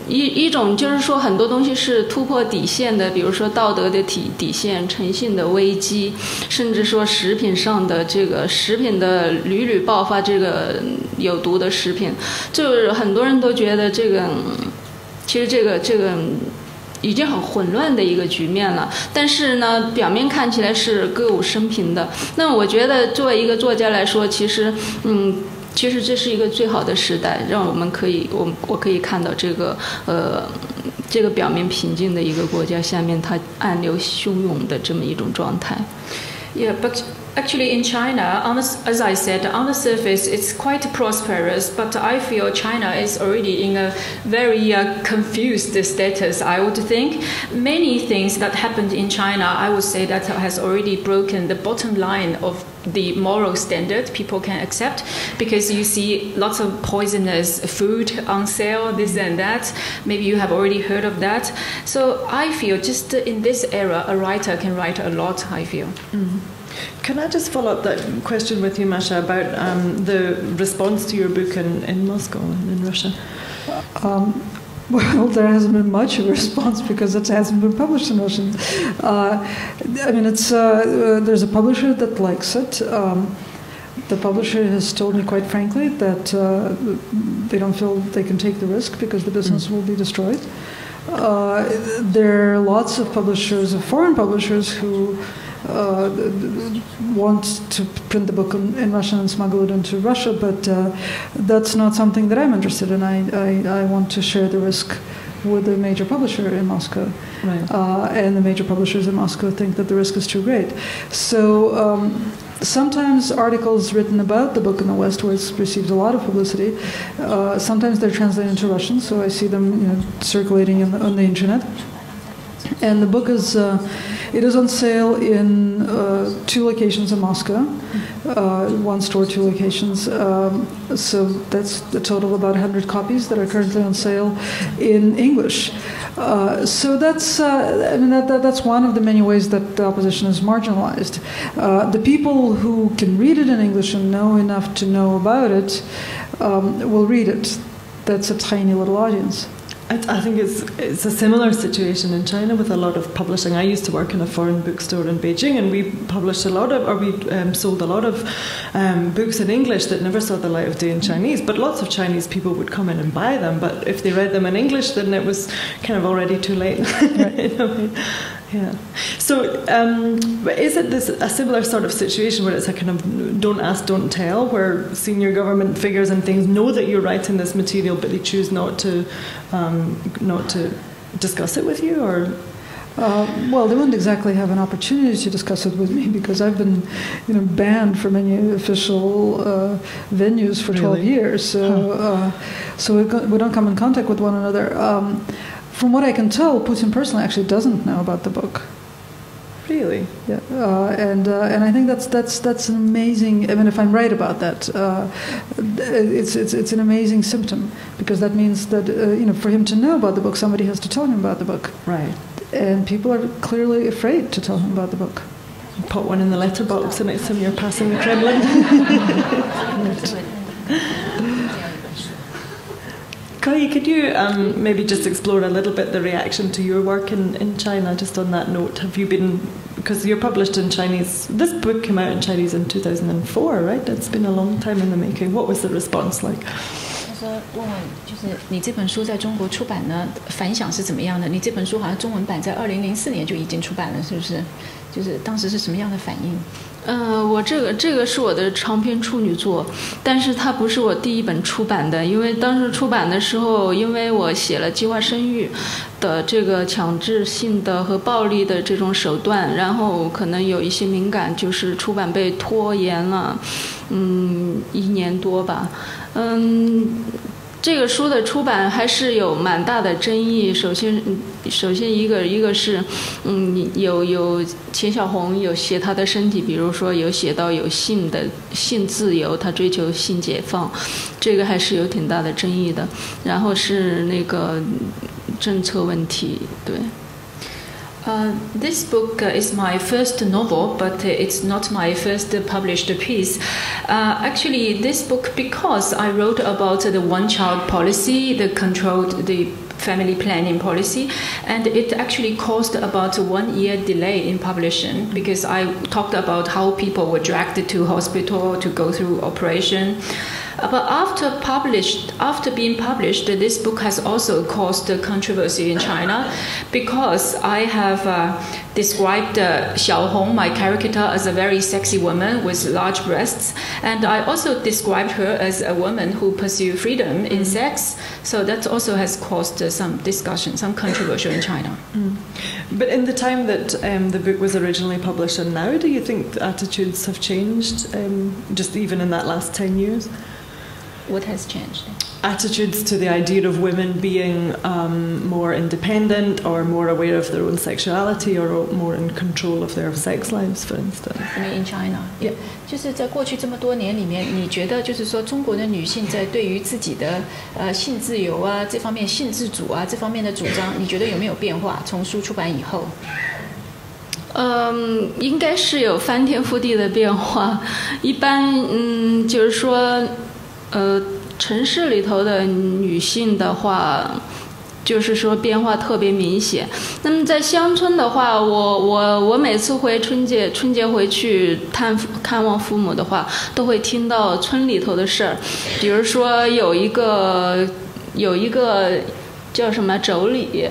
Speaker 4: 一种就是说很多东西是突破底线的，比如说道德的底线、诚信的危机，甚至说食品上的这个食品的屡屡爆发这个有毒的食品，就是很多人都觉得这个，其实这个已经很混乱的一个局面了。但是呢，表面看起来是歌舞升平的。那我觉得作为一个作家来说，其实这是一个最好的时代，让我们我可以看到这个表面平静的一个国家下面，它暗流汹涌的这么一种状态。
Speaker 5: Yeah, but actually in China, as I said, on the surface it's quite prosperous, but I feel China is already in a very confused status, I would think. Many things that happened in China, I would say that has already broken the bottom line of the moral standard people can accept, because you see lots of poisonous food on sale, this and that. Maybe you have already heard of that. So I feel just in this era, a writer can write a lot, I feel.
Speaker 1: Can I just follow up that question with you, Masha, about the response to your book in Moscow and in Russia?
Speaker 2: Well, there hasn't been much of a response because it hasn't been published in Russian. I mean, there's a publisher that likes it. The publisher has told me quite frankly that they don't feel they can take the risk because the business will be destroyed. There are lots of publishers, foreign publishers, who want to print the book in Russian and smuggle it into Russia, but that's not something that I'm interested in. I want to share the risk with a major publisher in Moscow.
Speaker 1: Right.
Speaker 2: And the major publishers in Moscow think that the risk is too great. So sometimes articles written about the book in the West, where it's received a lot of publicity, sometimes they're translated into Russian, so I see them circulating on the internet. And the book is on sale in 2 locations in Moscow, 1 store, 2 locations. So that's a total of about 100 copies that are currently on sale in English. So that's that's one of the many ways that the opposition is marginalized. The people who can read it in English and know enough to know about it will read it. That's a tiny little audience.
Speaker 1: I think it's a similar situation in China with a lot of publishing. I used to work in a foreign bookstore in Beijing, and we published sold a lot of books in English that never saw the light of day in Chinese. But lots of Chinese people would come in and buy them. But if they read them in English, then it was kind of already too late. Yeah. So, is it a similar sort of situation where it's a kind of don't ask, don't tell, where senior government figures and things know that you're writing this material, but they choose not to discuss it with you, or?
Speaker 2: Well, they wouldn't exactly have an opportunity to discuss it with me because I've been, banned from any official venues for 12 years. So, we don't come in contact with one another. From what I can tell, Putin personally actually doesn't know about the book.
Speaker 1: Really?
Speaker 2: Yeah, and I think that's an amazing. I mean, if I'm right about that, it's an amazing symptom because that means that for him to know about the book, somebody has to tell him about the book.
Speaker 1: Right.
Speaker 2: And people are clearly afraid to tell him about the book.
Speaker 1: Put one in the letterbox and next time you're passing the Kremlin. Keyi, could you maybe just explore a little bit the reaction to your work in China, just on that note? Have you been, because you're published in Chinese, this book came out in Chinese in 2004, right? It's been a long time in the making. What was the response like?
Speaker 5: 说问问，就是你这本书在中国出版呢，反响是怎么样的？你这本书好像中文版在2004年就已经出版了，是不是？就是当时是什么样的反应？
Speaker 4: 我这个是我的长篇处女作，但是它不是我第一本出版的，因为当时出版的时候，因为我写了计划生育的这个强制性的和暴力的这种手段，然后可能有一些敏感，就是出版被拖延了，1年多吧。这个书的出版还是有蛮大的争议。首先一个是，有钱小红有写她的身体，比如说有写到有性自由，她追求性解放，这个还是有挺大的争议的。然后是那个政策问题，对。
Speaker 3: This book is my first novel, but it's not my first published piece. Actually, this book, because I wrote about the one-child policy, the family planning policy, and it actually caused about a 1-year delay in publishing because I talked about how people were dragged to hospital to go through operation. But after being published, this book has also caused controversy in China because I have described Xiaohong, my caricature, as a very sexy woman with large breasts, and I also described her as a woman who pursued freedom in sex. So that also has caused some discussion, some controversy in China.
Speaker 1: But in the time that the book was originally published and now, do you think the attitudes have changed, just even in that last 10 years?
Speaker 5: What has changed?
Speaker 1: Attitudes to the idea of women being more independent or more aware of their own sexuality or more in control of their sex lives, for instance.
Speaker 5: I mean in China, yeah. 就是在过去这么多年里面，你觉得就是说中国的女性在对于自己的性自由啊这方面、性自主啊这方面的主张，你觉得有没有变化？从书出版以后？
Speaker 4: 应该是有翻天覆地的变化。一般就是说。城市里头的女性的话，就是说变化特别明显。那么在乡村的话，我每次回春节回去看望父母的话，都会听到村里头的事儿。比如说有一个叫什么妯娌。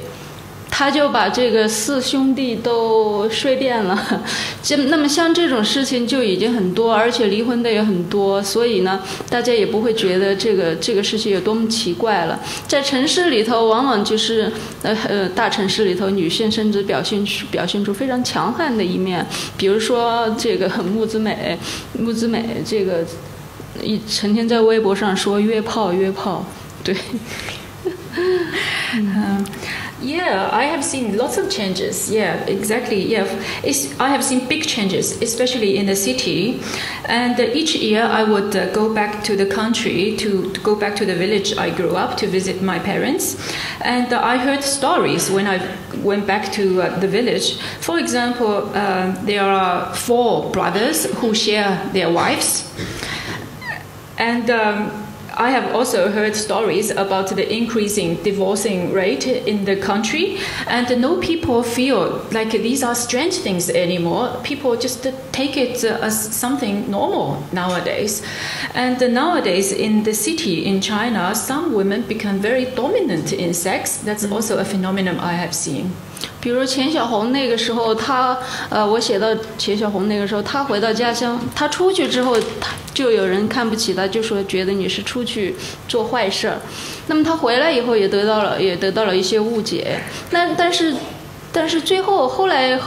Speaker 4: 他就把这个4兄弟都睡遍了，那么像这种事情就已经很多，而且离婚的也很多，所以呢，大家也不会觉得这个事情有多么奇怪了。在城市里头，往往就是大城市里头，女性甚至表现出非常强悍的一面，比如说这个木子美这个成天在微博上说约炮，对。
Speaker 3: Yeah, I have seen lots of changes. Yeah, exactly. Yeah, I have seen big changes, especially in the city. And each year I would go back to the country, to go back to the village I grew up to visit my parents. And I heard stories when I went back to the village. For example, there are 4 brothers who share their wives. And I have also heard stories about the increasing divorcing rate in the country, and no people feel like these are strange things anymore. People just take it as something normal nowadays. And nowadays in the city in China, some women become very dominant in sex. That's also a phenomenon I have seen.
Speaker 4: 比如钱小红那个时候，我写到钱小红那个时候，他回到家乡，他出去之后，就有人看不起他，就说觉得你是出去做坏事儿。那么他回来以后也得到了一些误解。但是最后后来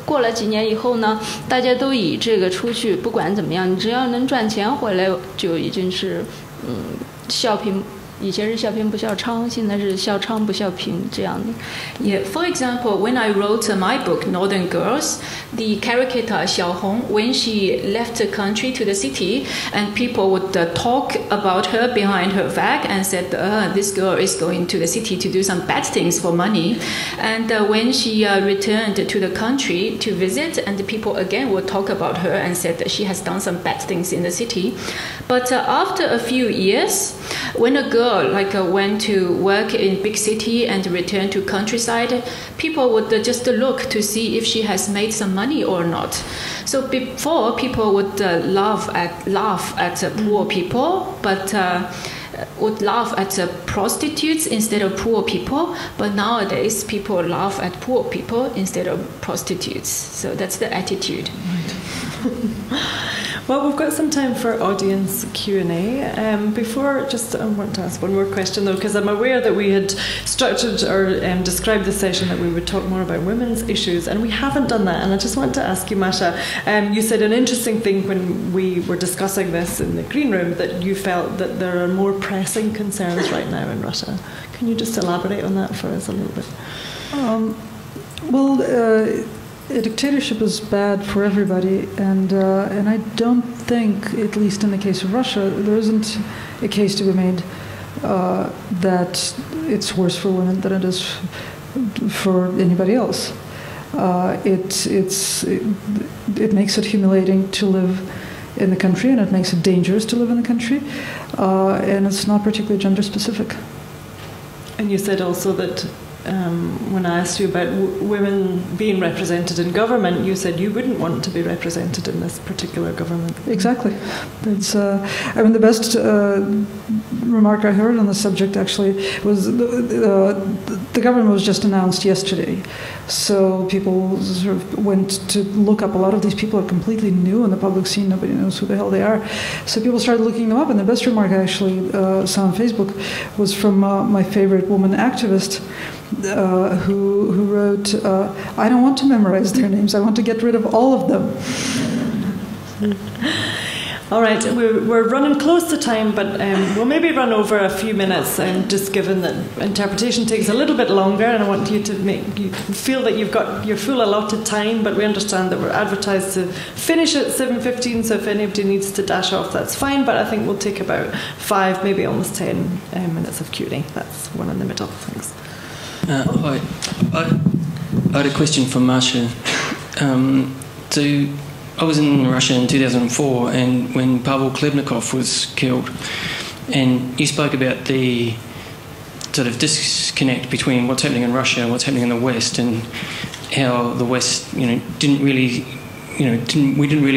Speaker 4: 过了几年以后呢，大家都以这个出去不管怎么样，你只要能赚钱回来，就已经是笑贫。以前是笑贫不笑娼，现在是笑娼不笑贫这样的。
Speaker 3: Yeah, for example, when I wrote my book, Northern Girls, the character Xiaohong, when she left the country to the city, and people would talk about her behind her back and said, this girl is going to the city to do some bad things for money. And when she returned to the country to visit, and the people again would talk about her and said that she has done some bad things in the city. But after a few years, when a girl went to work in big city and returned to countryside, people would just look to see if she has made some money or not. So before, people would laugh at poor people, but would laugh at prostitutes instead of poor people. But nowadays, people laugh at poor people instead of prostitutes. So that's the attitude.
Speaker 1: Well, we've got some time for audience Q&A. Before, I want to ask one more question though, because I'm aware that we had structured or described the session that we would talk more about women's issues, and we haven't done that. And I just want to ask you, Masha, you said an interesting thing when we were discussing this in the green room, that you felt that there are more pressing concerns right now in Russia. Can you just elaborate on that for us a little bit?
Speaker 2: A dictatorship is bad for everybody, and I don't think, at least in the case of Russia, there isn't a case to be made that it's worse for women than it is for anybody else. It makes it humiliating to live in the country, and it makes it dangerous to live in the country, and it's not particularly gender specific.
Speaker 1: And you said also that when I asked you about women being represented in government, you said you wouldn't want to be represented in this particular government.
Speaker 2: Exactly. It's, the best remark I heard on the subject actually was the government was just announced yesterday. So people sort of went to look up. A lot of these people are completely new in the public scene. Nobody knows who the hell they are. So people started looking them up. And the best remark I actually saw on Facebook was from my favorite woman activist, who wrote, I don't want to memorize their names, I want to get rid of all of them.
Speaker 1: All right, we're running close to time, but we'll maybe run over a few minutes, just given that interpretation takes a little bit longer, and I want you to make you feel that you've got your full allotted time, but we understand that we're advertised to finish at 7:15, so if anybody needs to dash off, that's fine, but I think we'll take about 5, maybe almost 10 minutes of Q&A. That's one in the middle. Thanks.
Speaker 6: Hi. I had a question for Masha. I was in Russia in 2004, and when Pavel Klebnikov was killed, and you spoke about the sort of disconnect between what's happening in Russia and what's happening in the West, and how the West, didn't really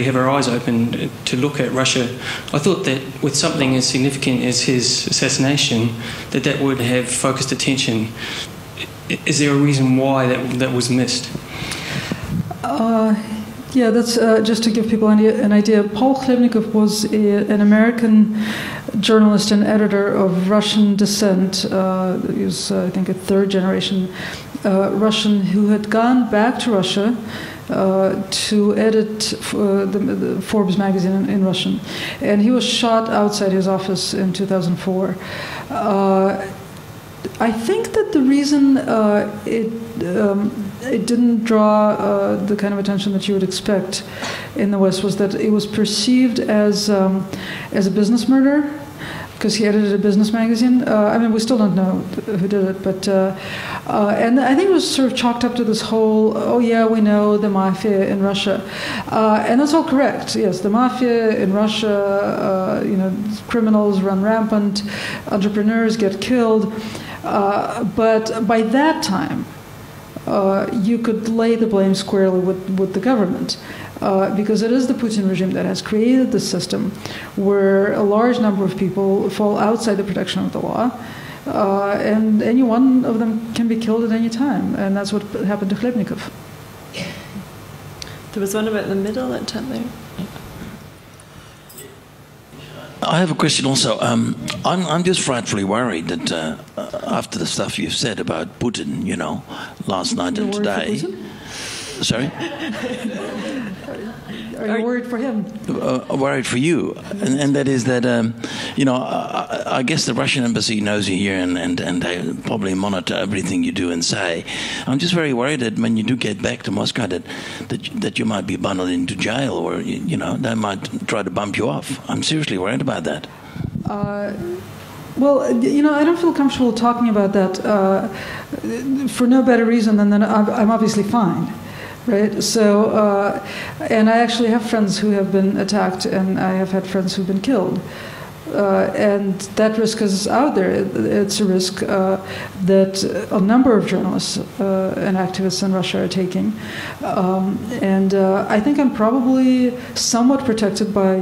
Speaker 6: have our eyes open to look at Russia. I thought that with something as significant as his assassination, that would have focused attention. Is there a reason why that was missed?
Speaker 2: Yeah, that's just to give people an idea. Paul Klebnikov was an American journalist and editor of Russian descent. He was, I think, a third-generation Russian who had gone back to Russia to edit the Forbes magazine in Russian. And he was shot outside his office in 2004. I think that the reason it didn't draw the kind of attention that you would expect in the West was that it was perceived as a business murder, because he edited a business magazine. We still don't know who did it, but and I think it was sort of chalked up to this whole, oh yeah, we know the mafia in Russia, and that's all correct. Yes, the mafia in Russia, criminals run rampant, entrepreneurs get killed. But by that time, you could lay the blame squarely with the government, because it is the Putin regime that has created this system where a large number of people fall outside the protection of the law, and any one of them can be killed at any time, and that's what happened to Khlebnikov.
Speaker 1: There was one about the middle at chat there.
Speaker 7: I have a question also. I'm just frightfully worried that after the stuff you've said about Putin, you know, last night and today. Sorry?
Speaker 2: Are you worried for him?
Speaker 7: Worried for you, and that is that you know, I guess the Russian embassy knows you here, and they probably monitor everything you do and say. I'm just very worried that when you do get back to Moscow, that you might be bundled into jail, or you know, they might try to bump you off. I'm seriously worried about that.
Speaker 2: Well, you know, I don't feel comfortable talking about that for no better reason than that I'm obviously fine. Right. So, and I actually have friends who have been attacked, and I have had friends who've been killed. And that risk is out there. It's a risk that a number of journalists and activists in Russia are taking. And I think I'm probably somewhat protected by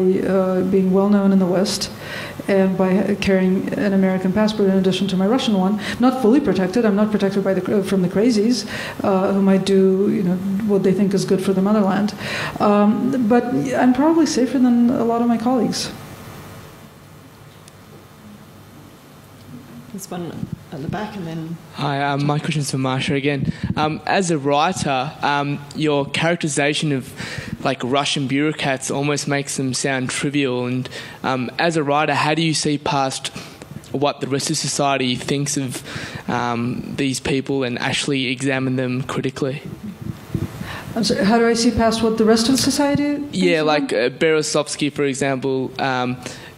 Speaker 2: being well known in the West and by carrying an American passport in addition to my Russian one. Not fully protected. I'm not protected by from the crazies who might do, you know, what they think is good for the motherland. But I'm probably safer than a lot of my colleagues.
Speaker 1: There's one at the back, and then...
Speaker 8: Hi, my question's for Masha again. As a writer, your characterization of like Russian bureaucrats almost makes them sound trivial. And as a writer, how do you see past what the rest of society thinks of these people and actually examine them critically?
Speaker 2: I'm sorry, how do I see past what the rest of society thinks?
Speaker 8: Yeah, like Berezovsky, for example,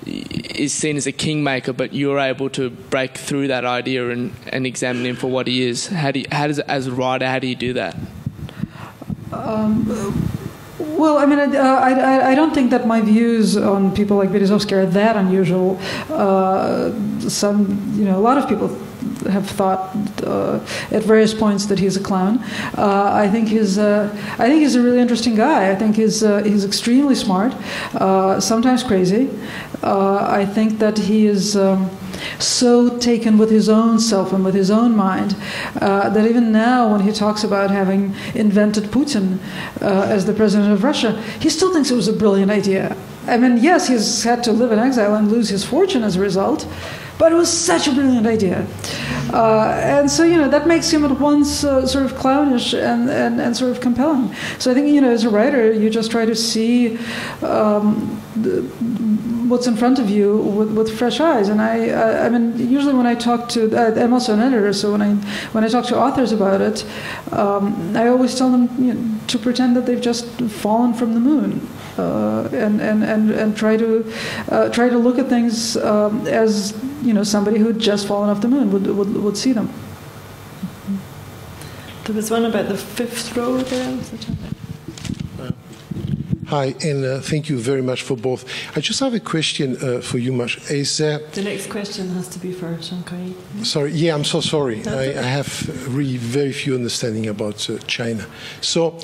Speaker 8: is seen as a kingmaker, but you're able to break through that idea and examine him for what he is. As a writer, how do you do that?
Speaker 2: Well, I mean, I don't think that my views on people like Berezovsky are that unusual. A lot of people have thought at various points that he's a clown. I think he's a really interesting guy. I think he's extremely smart, sometimes crazy. I think that he is so taken with his own self and with his own mind that even now, when he talks about having invented Putin as the president of Russia, he still thinks it was a brilliant idea. I mean, yes, he's had to live in exile and lose his fortune as a result, but it was such a brilliant idea. And so, you know, that makes him at once sort of clownish and sort of compelling. So I think, you know, as a writer, you just try to see what's in front of you with fresh eyes. And I mean, usually when I talk to, I'm also an editor, so when I talk to authors about it, I always tell them, you know, to pretend that they've just fallen from the moon, and try to look at things as, you know, somebody who'd just fallen off the moon would see them.
Speaker 1: There was one about the fifth row there.
Speaker 9: Hi, and thank you very much for both. I just have a question for you, Masha.
Speaker 1: The next question has to be for Sheng Keyi.
Speaker 9: Sorry, yeah, I'm so sorry. I have really very few understanding about China. So,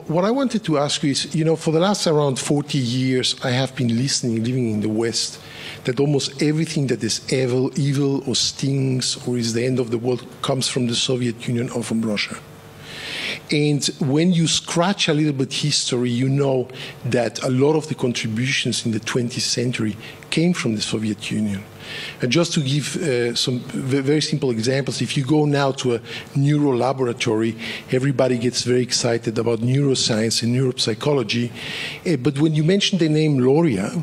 Speaker 9: what I wanted to ask you is, you know, for the last around 40 years, I have been living in the West, that almost everything that is evil or stings or is the end of the world comes from the Soviet Union or from Russia. And when you scratch a little bit history, you know that a lot of the contributions in the 20th century came from the Soviet Union. And just to give some very simple examples, if you go now to a neuro laboratory, everybody gets very excited about neuroscience and neuropsychology. But when you mention the name Loria,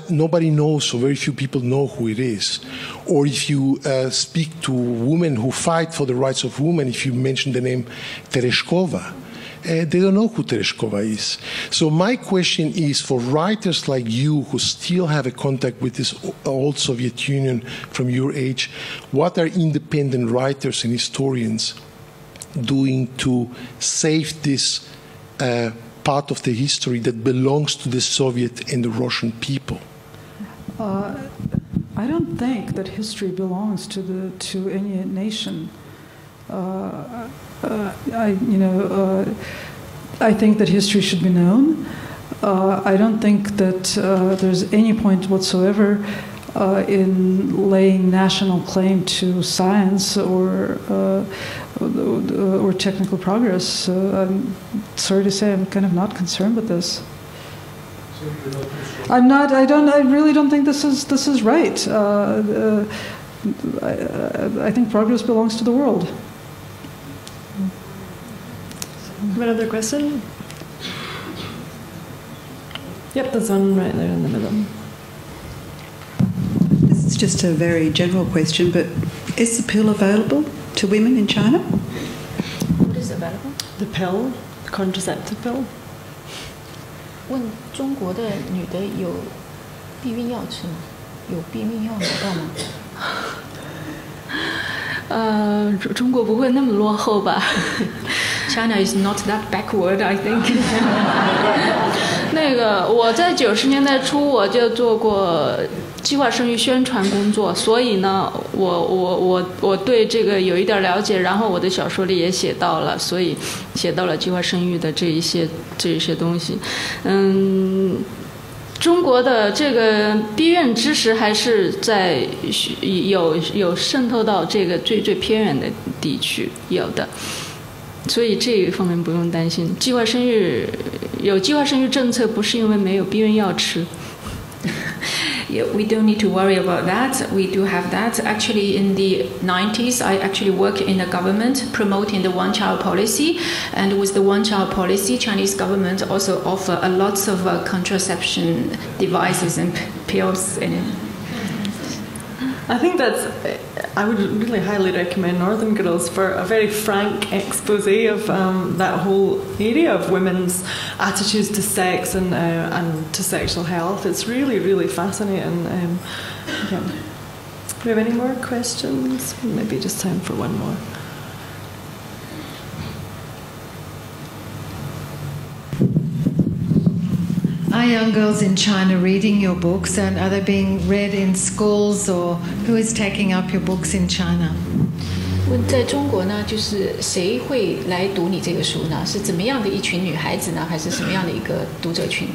Speaker 9: nobody knows, or very few people know who it is. Or if you speak to women who fight for the rights of women, if you mention the name Tereshkova, they don't know who Tereshkova is. So my question is, for writers like you who still have a contact with this old Soviet Union from your age, what are independent writers and historians doing to save this part of the history that belongs to the Soviet and the Russian people?
Speaker 2: I don't think that history belongs to any nation. I think that history should be known. I don't think that there's any point whatsoever in laying national claim to science or technical progress. I'm sorry to say, I'm kind of not concerned with this. I'm not. I really don't think this is right. I think progress belongs to the world.
Speaker 1: Another question? Yep, there's one right there in the middle.
Speaker 10: This is just a very general question, but is the pill available to women in China?
Speaker 5: What is available?
Speaker 1: The pill, the contraceptive pill.
Speaker 5: 问中国的女的有避孕药吃吗？有避孕药拿到吗？
Speaker 4: 中国不会那么落后吧
Speaker 3: ？China is not that backward, I think.
Speaker 4: 那个我在90年代初我就做过计划生育宣传工作，所以呢，我对这个有一点了解，然后我的小说里也写到了，所以写到了计划生育的这一些东西。中国的这个避孕知识还是在有渗透到这个最偏远的地区有的，所以这一方面不用担心。计划生育政策不是因为没有避孕药吃。
Speaker 3: Yeah, we don't need to worry about that. We do have that. Actually, in the 90s, I actually worked in the government promoting the one-child policy. And with the one-child policy, Chinese government also offer a lots of contraception devices and pills.
Speaker 1: I think I would really highly recommend Northern Girls for a very frank expose of that whole area of women's attitudes to sex and to sexual health. It's really, really fascinating. Yeah. Do we have any more questions? Maybe just time for one more.
Speaker 11: Are young girls in China reading your books, and are they being read in schools, or who is taking up your books in China?
Speaker 5: 问在中国呢，就是谁会来读你这个书呢？是怎么样的一群女孩子呢，还是什么样的一个读者群？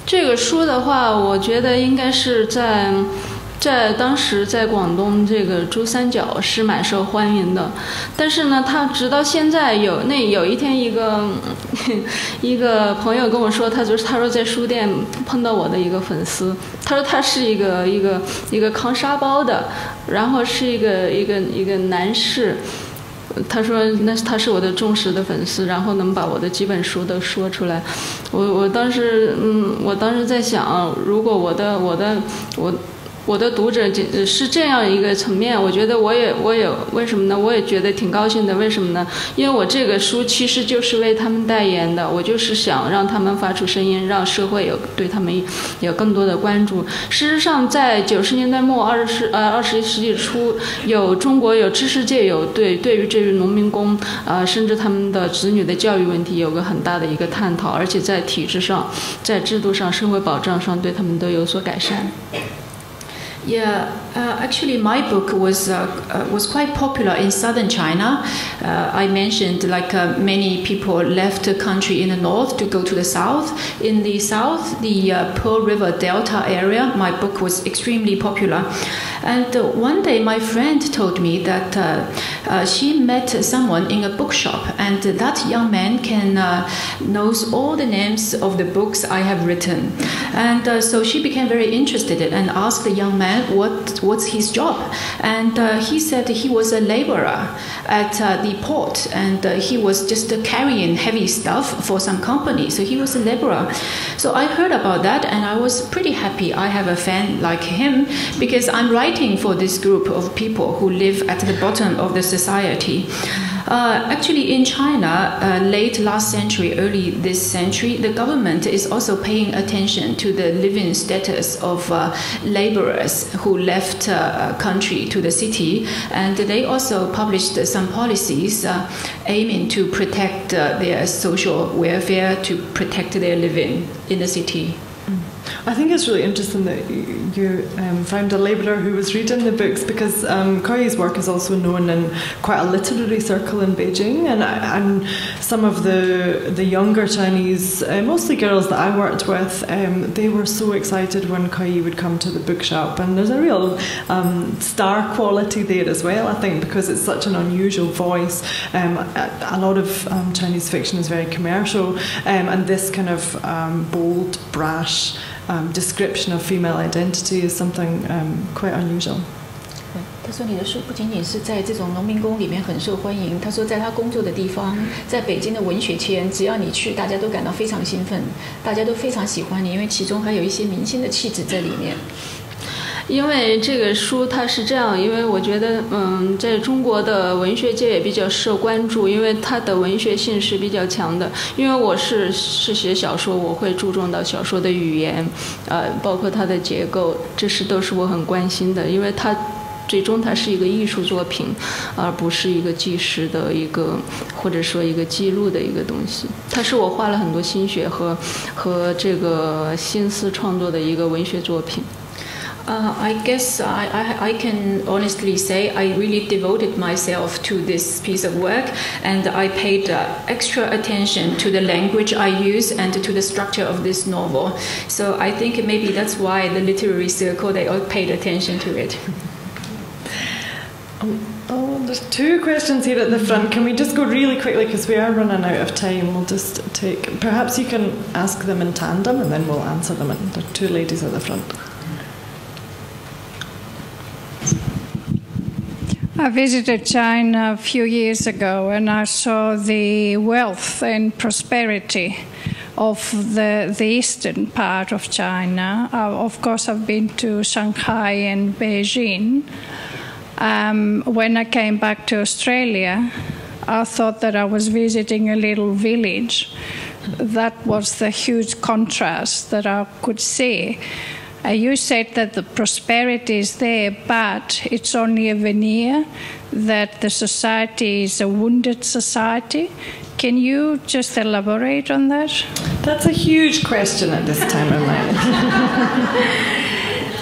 Speaker 4: 这个书的话，我觉得应该是在当时在广东这个珠三角是蛮受欢迎的，但是呢，他直到现在有一天一个朋友跟我说，他说在书店碰到我的一个粉丝，他说他是一个扛沙包的，然后是一个男士。他说他是我的忠实的粉丝，然后能把我的几本书都说出来。我当时在想，如果我的读者是这样一个层面，我觉得我也为什么呢？我也觉得挺高兴的。为什么呢？因为我这个书其实就是为他们代言的，我就是想让他们发出声音，让社会对他们有更多的关注。事实上，在90年代末21世纪初，中国有知识界对于这农民工甚至他们的子女的教育问题有个很大的一个探讨，而且在体制上、在制度上、社会保障上对他们都有所改善。
Speaker 3: Yeah, actually, my book was quite popular in southern China. I mentioned many people left the country in the north to go to the south. In the south, the Pearl River Delta area, my book was extremely popular. And one day, my friend told me that she met someone in a bookshop, and that young man knows all the names of the books I have written. And so she became very interested and asked the young man what's his job, and he said he was a laborer at the port, and he was just carrying heavy stuff for some company, so he was a laborer. So I heard about that, and I was pretty happy I have a fan like him, because I'm writing for this group of people who live at the bottom of the society. Actually, in China, late last century, early this century, the government is also paying attention to the living status of laborers who left country to the city, and they also published some policies aiming to protect their social welfare, to protect their living in the city.
Speaker 1: I think it's really interesting that you found a labourer who was reading the books, because Keyi's work is also known in quite a literary circle in Beijing, and some of the younger Chinese, mostly girls that I worked with, they were so excited when Keyi would come to the bookshop, and there's a real star quality there as well, I think, because it's such an unusual voice. A lot of Chinese fiction is very commercial, and this kind of bold, brash description of female identity is something quite unusual.
Speaker 5: 他说你的书不仅仅是在这种农民工里面很受欢迎，他说在他工作的地方，在北京的文学圈，只要你去，大家都感到非常兴奋，大家都非常喜欢你，因为其中还有一些明星的气质在里面。
Speaker 4: 因为这个书它是这样，因为我觉得在中国的文学界也比较受关注，因为它的文学性是比较强的。因为我是写小说，我会注重到小说的语言，包括它的结构，这都是我很关心的，因为它最终它是一个艺术作品，而不是一个纪实的一个，或者说一个记录的一个东西。它是我花了很多心血和这个心思创作的一个文学作品。
Speaker 3: I guess I can honestly say I really devoted myself to this piece of work, and I paid extra attention to the language I use and to the structure of this novel. So I think maybe that's why the literary circle, they all paid attention to it.
Speaker 1: There's two questions here at the front. Can we just go really quickly, because we are running out of time? We'll just take, perhaps you can ask them in tandem and then we'll answer them. And there are two ladies at the front.
Speaker 12: I visited China a few years ago, and I saw the wealth and prosperity of the eastern part of China. Of course, I've been to Shanghai and Beijing. When I came back to Australia, I thought that I was visiting a little village. That was the huge contrast that I could see. You said that the prosperity is there, but it's only a veneer, that the society is a wounded society. Can you just elaborate on that?
Speaker 1: That's a huge question at this time of night.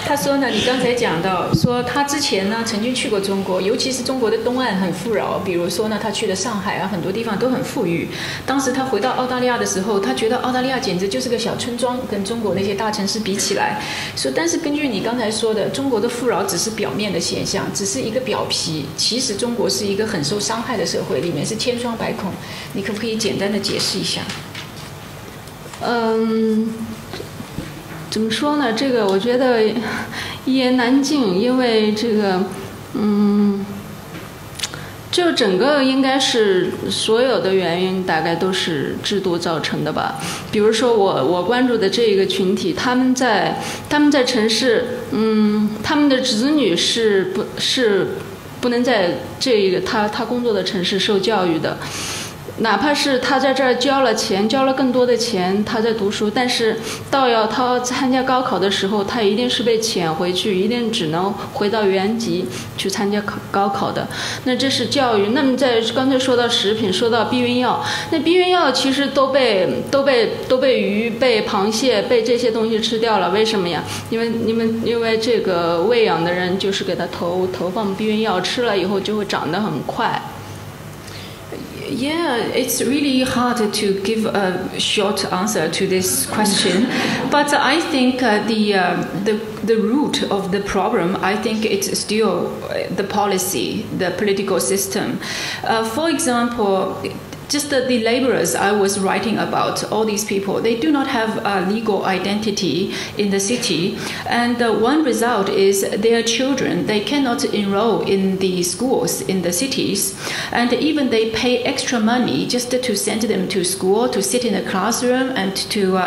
Speaker 5: 他说呢，你刚才讲到说他之前呢曾经去过中国，尤其是中国的东岸很富饶，比如说呢他去了上海啊，很多地方都很富裕。当时他回到澳大利亚的时候，他觉得澳大利亚简直就是个小村庄，跟中国那些大城市比起来。说但是根据你刚才说的，中国的富饶只是表面的现象，只是一个表皮。其实中国是一个很受伤害的社会，里面是千疮百孔。你可不可以简单的解释一下？
Speaker 4: 怎么说呢？这个我觉得一言难尽，因为这个，就整个应该是所有的原因大概都是制度造成的吧。比如说我关注的这个群体，他们在城市，他们的子女是不能在这个他工作的城市受教育的。哪怕是他在这儿交了更多的钱，他在读书，但是到他参加高考的时候，他一定是被遣回去，一定只能回到原籍去参加高考的。那这是教育。那么在刚才说到食品，说到避孕药，那避孕药其实都被鱼、被螃蟹、被这些东西吃掉了。为什么呀？因为这个喂养的人就是给他投放避孕药，吃了以后就会长得很快。
Speaker 3: Yeah, it's really hard to give a short answer to this question, but I think the root of the problem, I think it's still the policy, the political system. For example, just the laborers I was writing about, all these people, they do not have a legal identity in the city. And one result is their children, they cannot enroll in the schools in the cities. And even they pay extra money just to send them to school, to sit in a classroom and to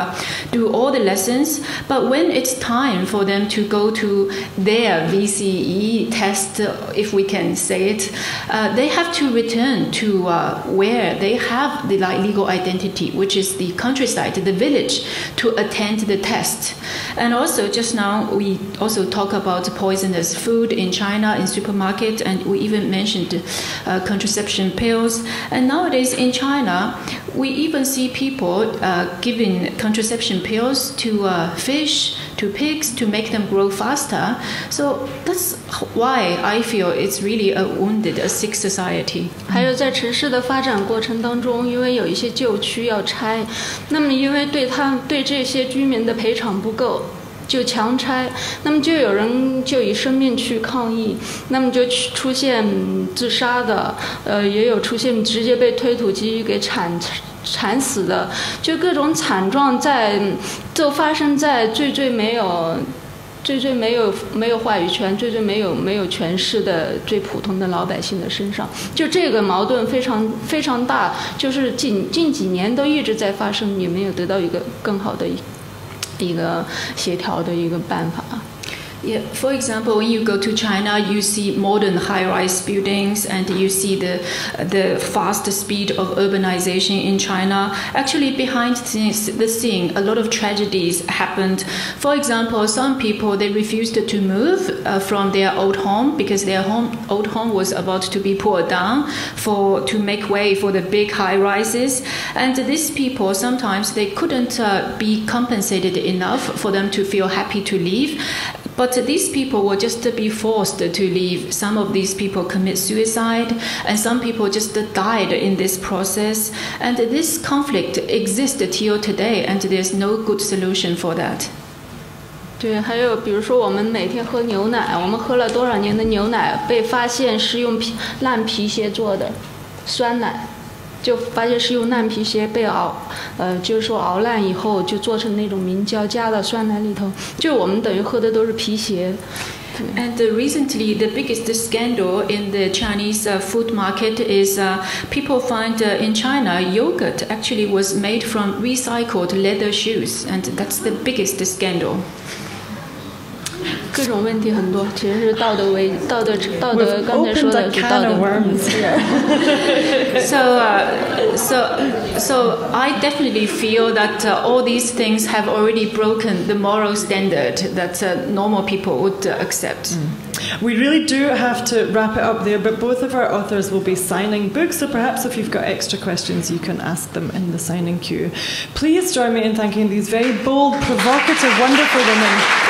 Speaker 3: do all the lessons. But when it's time for them to go to their VCE test, if we can say it, they have to return to where they have the legal identity, which is the countryside, the village, to attend the test. And also just now we also talk about poisonous food in China in supermarket, and we even mentioned contraception pills. And nowadays in China we even see people giving contraception pills to fish, to pigs to make them grow faster. So that's why I feel it's really a wounded, a sick society.
Speaker 4: 还有在城市的发展过程当中，因为有一些旧区要拆，那么因为对这些居民的赔偿不够，就强拆，那么就有人就以生命去抗议，那么就出现自杀的，也有出现直接被推土机给铲死的，就各种惨状都发生在最没有话语权、最没有权势的最普通的老百姓的身上，就这个矛盾非常非常大，就是近几年都一直在发生，也没有得到一个更好的一个协调的一个办法。
Speaker 3: Yeah, for example, when you go to China, you see modern high-rise buildings and you see the fast speed of urbanization in China. Actually, behind the scene, a lot of tragedies happened. For example, some people, they refused to move from their old home because their old home was about to be pulled down to make way for the big high-rises. And these people, sometimes they couldn't be compensated enough for them to feel happy to leave. But these people will just be forced to leave. Some of these people commit suicide, and some people just died in this process. And this conflict exists till today, and there's no good solution for that.
Speaker 4: 对，还有比如说我们每天喝牛奶，我们喝了多少年的牛奶，被发现是用烂皮鞋做的酸奶。就发现是用烂皮鞋被就是说熬烂以后就做成那种明胶加到酸奶里头，就我们等于喝的都是皮鞋。
Speaker 3: And recently, the biggest scandal in the Chinese food market is people find in China yogurt actually was made from recycled leather shoes, and that's the biggest scandal.
Speaker 4: 各种问题很多，其实是道德刚才说的是道德。
Speaker 3: So I definitely feel that all these things have already broken the moral standard that normal people would accept.
Speaker 1: We really do have to wrap it up there, but both of our authors will be signing books, so perhaps if you've got extra questions, you can ask them in the signing queue. Please join me in thanking these very bold, provocative, wonderful women.